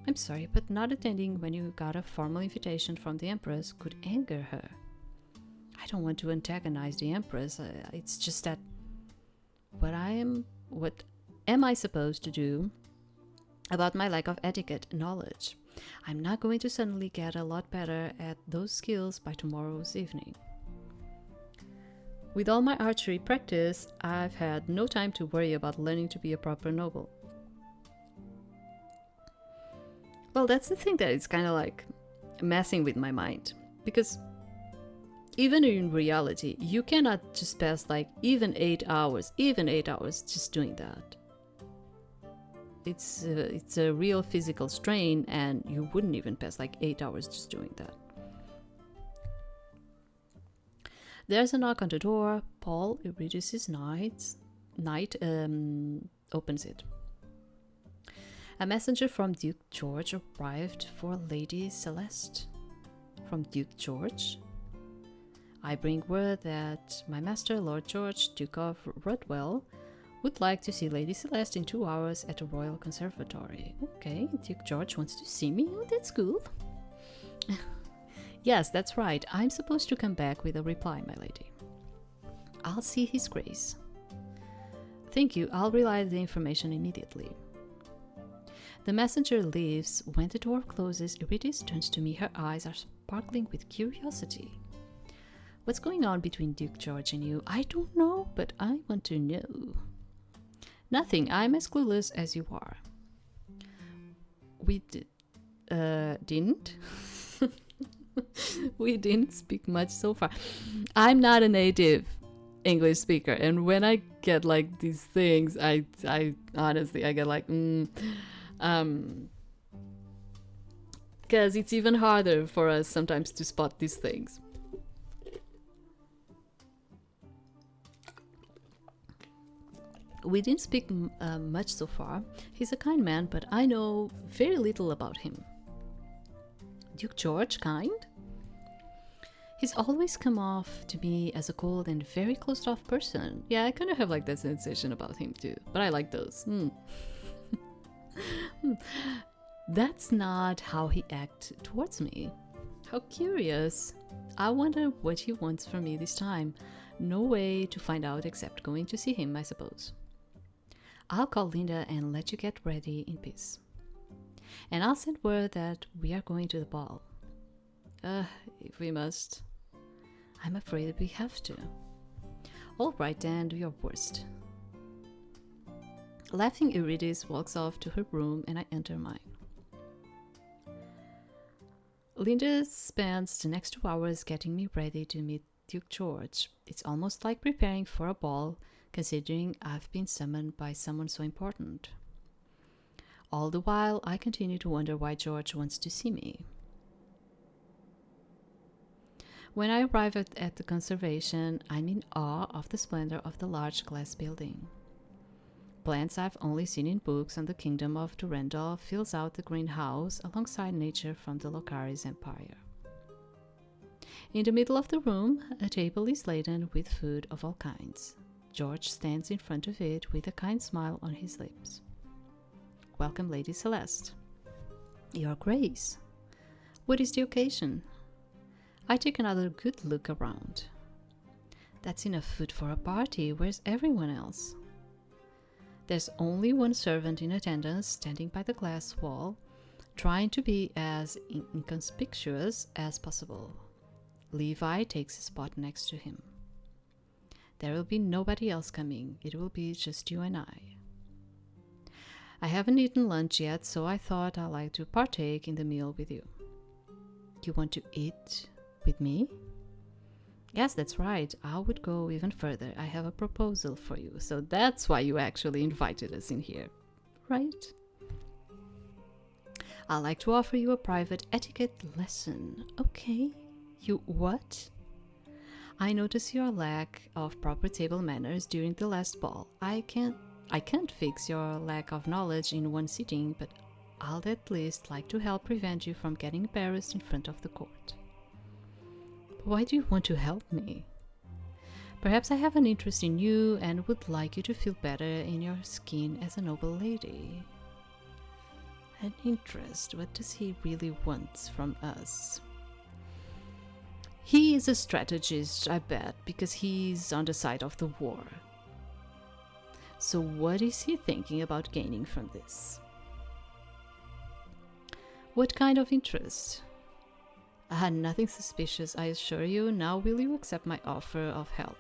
I'm sorry, but not attending when you got a formal invitation from the Empress could anger her. I don't want to antagonize the Empress. It's just that what am I supposed to do about my lack of etiquette knowledge? I'm not going to suddenly get a lot better at those skills by tomorrow's evening. With all my archery practice, I've had no time to worry about learning to be a proper noble. Well, that's the thing that is kind of like messing with my mind. Because even in reality, you cannot just pass like even 8 hours just doing that. It's a real physical strain, and you wouldn't even pass like 8 hours just doing that. There's a knock on the door. Paul, Eurydice's knight, opens it. A messenger from Duke George arrived for Lady Celeste. From Duke George? I bring word that my master, Lord George, Duke of Rodwell, would like to see Lady Celeste in 2 hours at the Royal Conservatory. Okay, Duke George wants to see me? Oh, that's cool. Yes, that's right. I'm supposed to come back with a reply, my lady. I'll see His Grace. Thank you. I'll relay the information immediately. The messenger leaves. When the door closes, Eurydice turns to me. Her eyes are sparkling with curiosity. What's going on between Duke George and you? I don't know, but I want to know. Nothing. I'm as clueless as you are. We didn't? We didn't speak much so far. I'm not a native English speaker, and when I get like these things, I honestly, I get like, because it's even harder for us sometimes to spot these things. We didn't speak much so far. He's a kind man, but I know very little about him. Duke George, kind? He's always come off to me as a cold and very closed off person. Yeah, I kind of have like that sensation about him too, but I like those. That's not how he acts towards me. How curious. I wonder what he wants from me this time. No way to find out except going to see him, I suppose. I'll call Linda and let you get ready in peace. And I'll send word that we are going to the ball. If we must. I'm afraid we have to. All right then, do your worst. Laughing, Eurydice walks off to her room and I enter mine. Linda spends the next 2 hours getting me ready to meet Duke George. It's almost like preparing for a ball, considering I've been summoned by someone so important. All the while, I continue to wonder why George wants to see me. When I arrive at the conservation, I'm in awe of the splendor of the large glass building. Plants I've only seen in books on the kingdom of Durendal fills out the greenhouse alongside nature from the Locaris Empire. In the middle of the room, a table is laden with food of all kinds. George stands in front of it with a kind smile on his lips. Welcome, Lady Celeste. Your Grace. What is the occasion? I take another good look around. That's enough food for a party. Where's everyone else? There's only one servant in attendance standing by the glass wall, trying to be as inconspicuous as possible. Levi takes a spot next to him. There will be nobody else coming. It will be just you and I. I haven't eaten lunch yet, so I thought I'd like to partake in the meal with you. You want to eat with me? Yes, that's right. I would go even further. I have a proposal for you. So that's why you actually invited us in here, right? I'd like to offer you a private etiquette lesson. Okay. You what? I notice your lack of proper table manners during the last ball. I can't fix your lack of knowledge in one sitting, but I'd at least like to help prevent you from getting embarrassed in front of the court. Why do you want to help me? Perhaps I have an interest in you and would like you to feel better in your skin as a noble lady. An interest? What does he really want from us? He is a strategist, I bet, because he's on the side of the war. So what is he thinking about gaining from this? What kind of interest? Nothing suspicious, I assure you. Now will you accept my offer of help?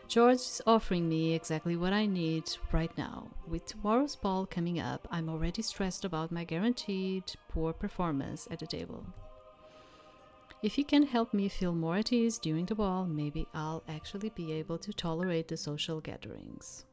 George is offering me exactly what I need right now. With tomorrow's ball coming up, I'm already stressed about my guaranteed poor performance at the table. If you can help me feel more at ease during the ball, maybe I'll actually be able to tolerate the social gatherings.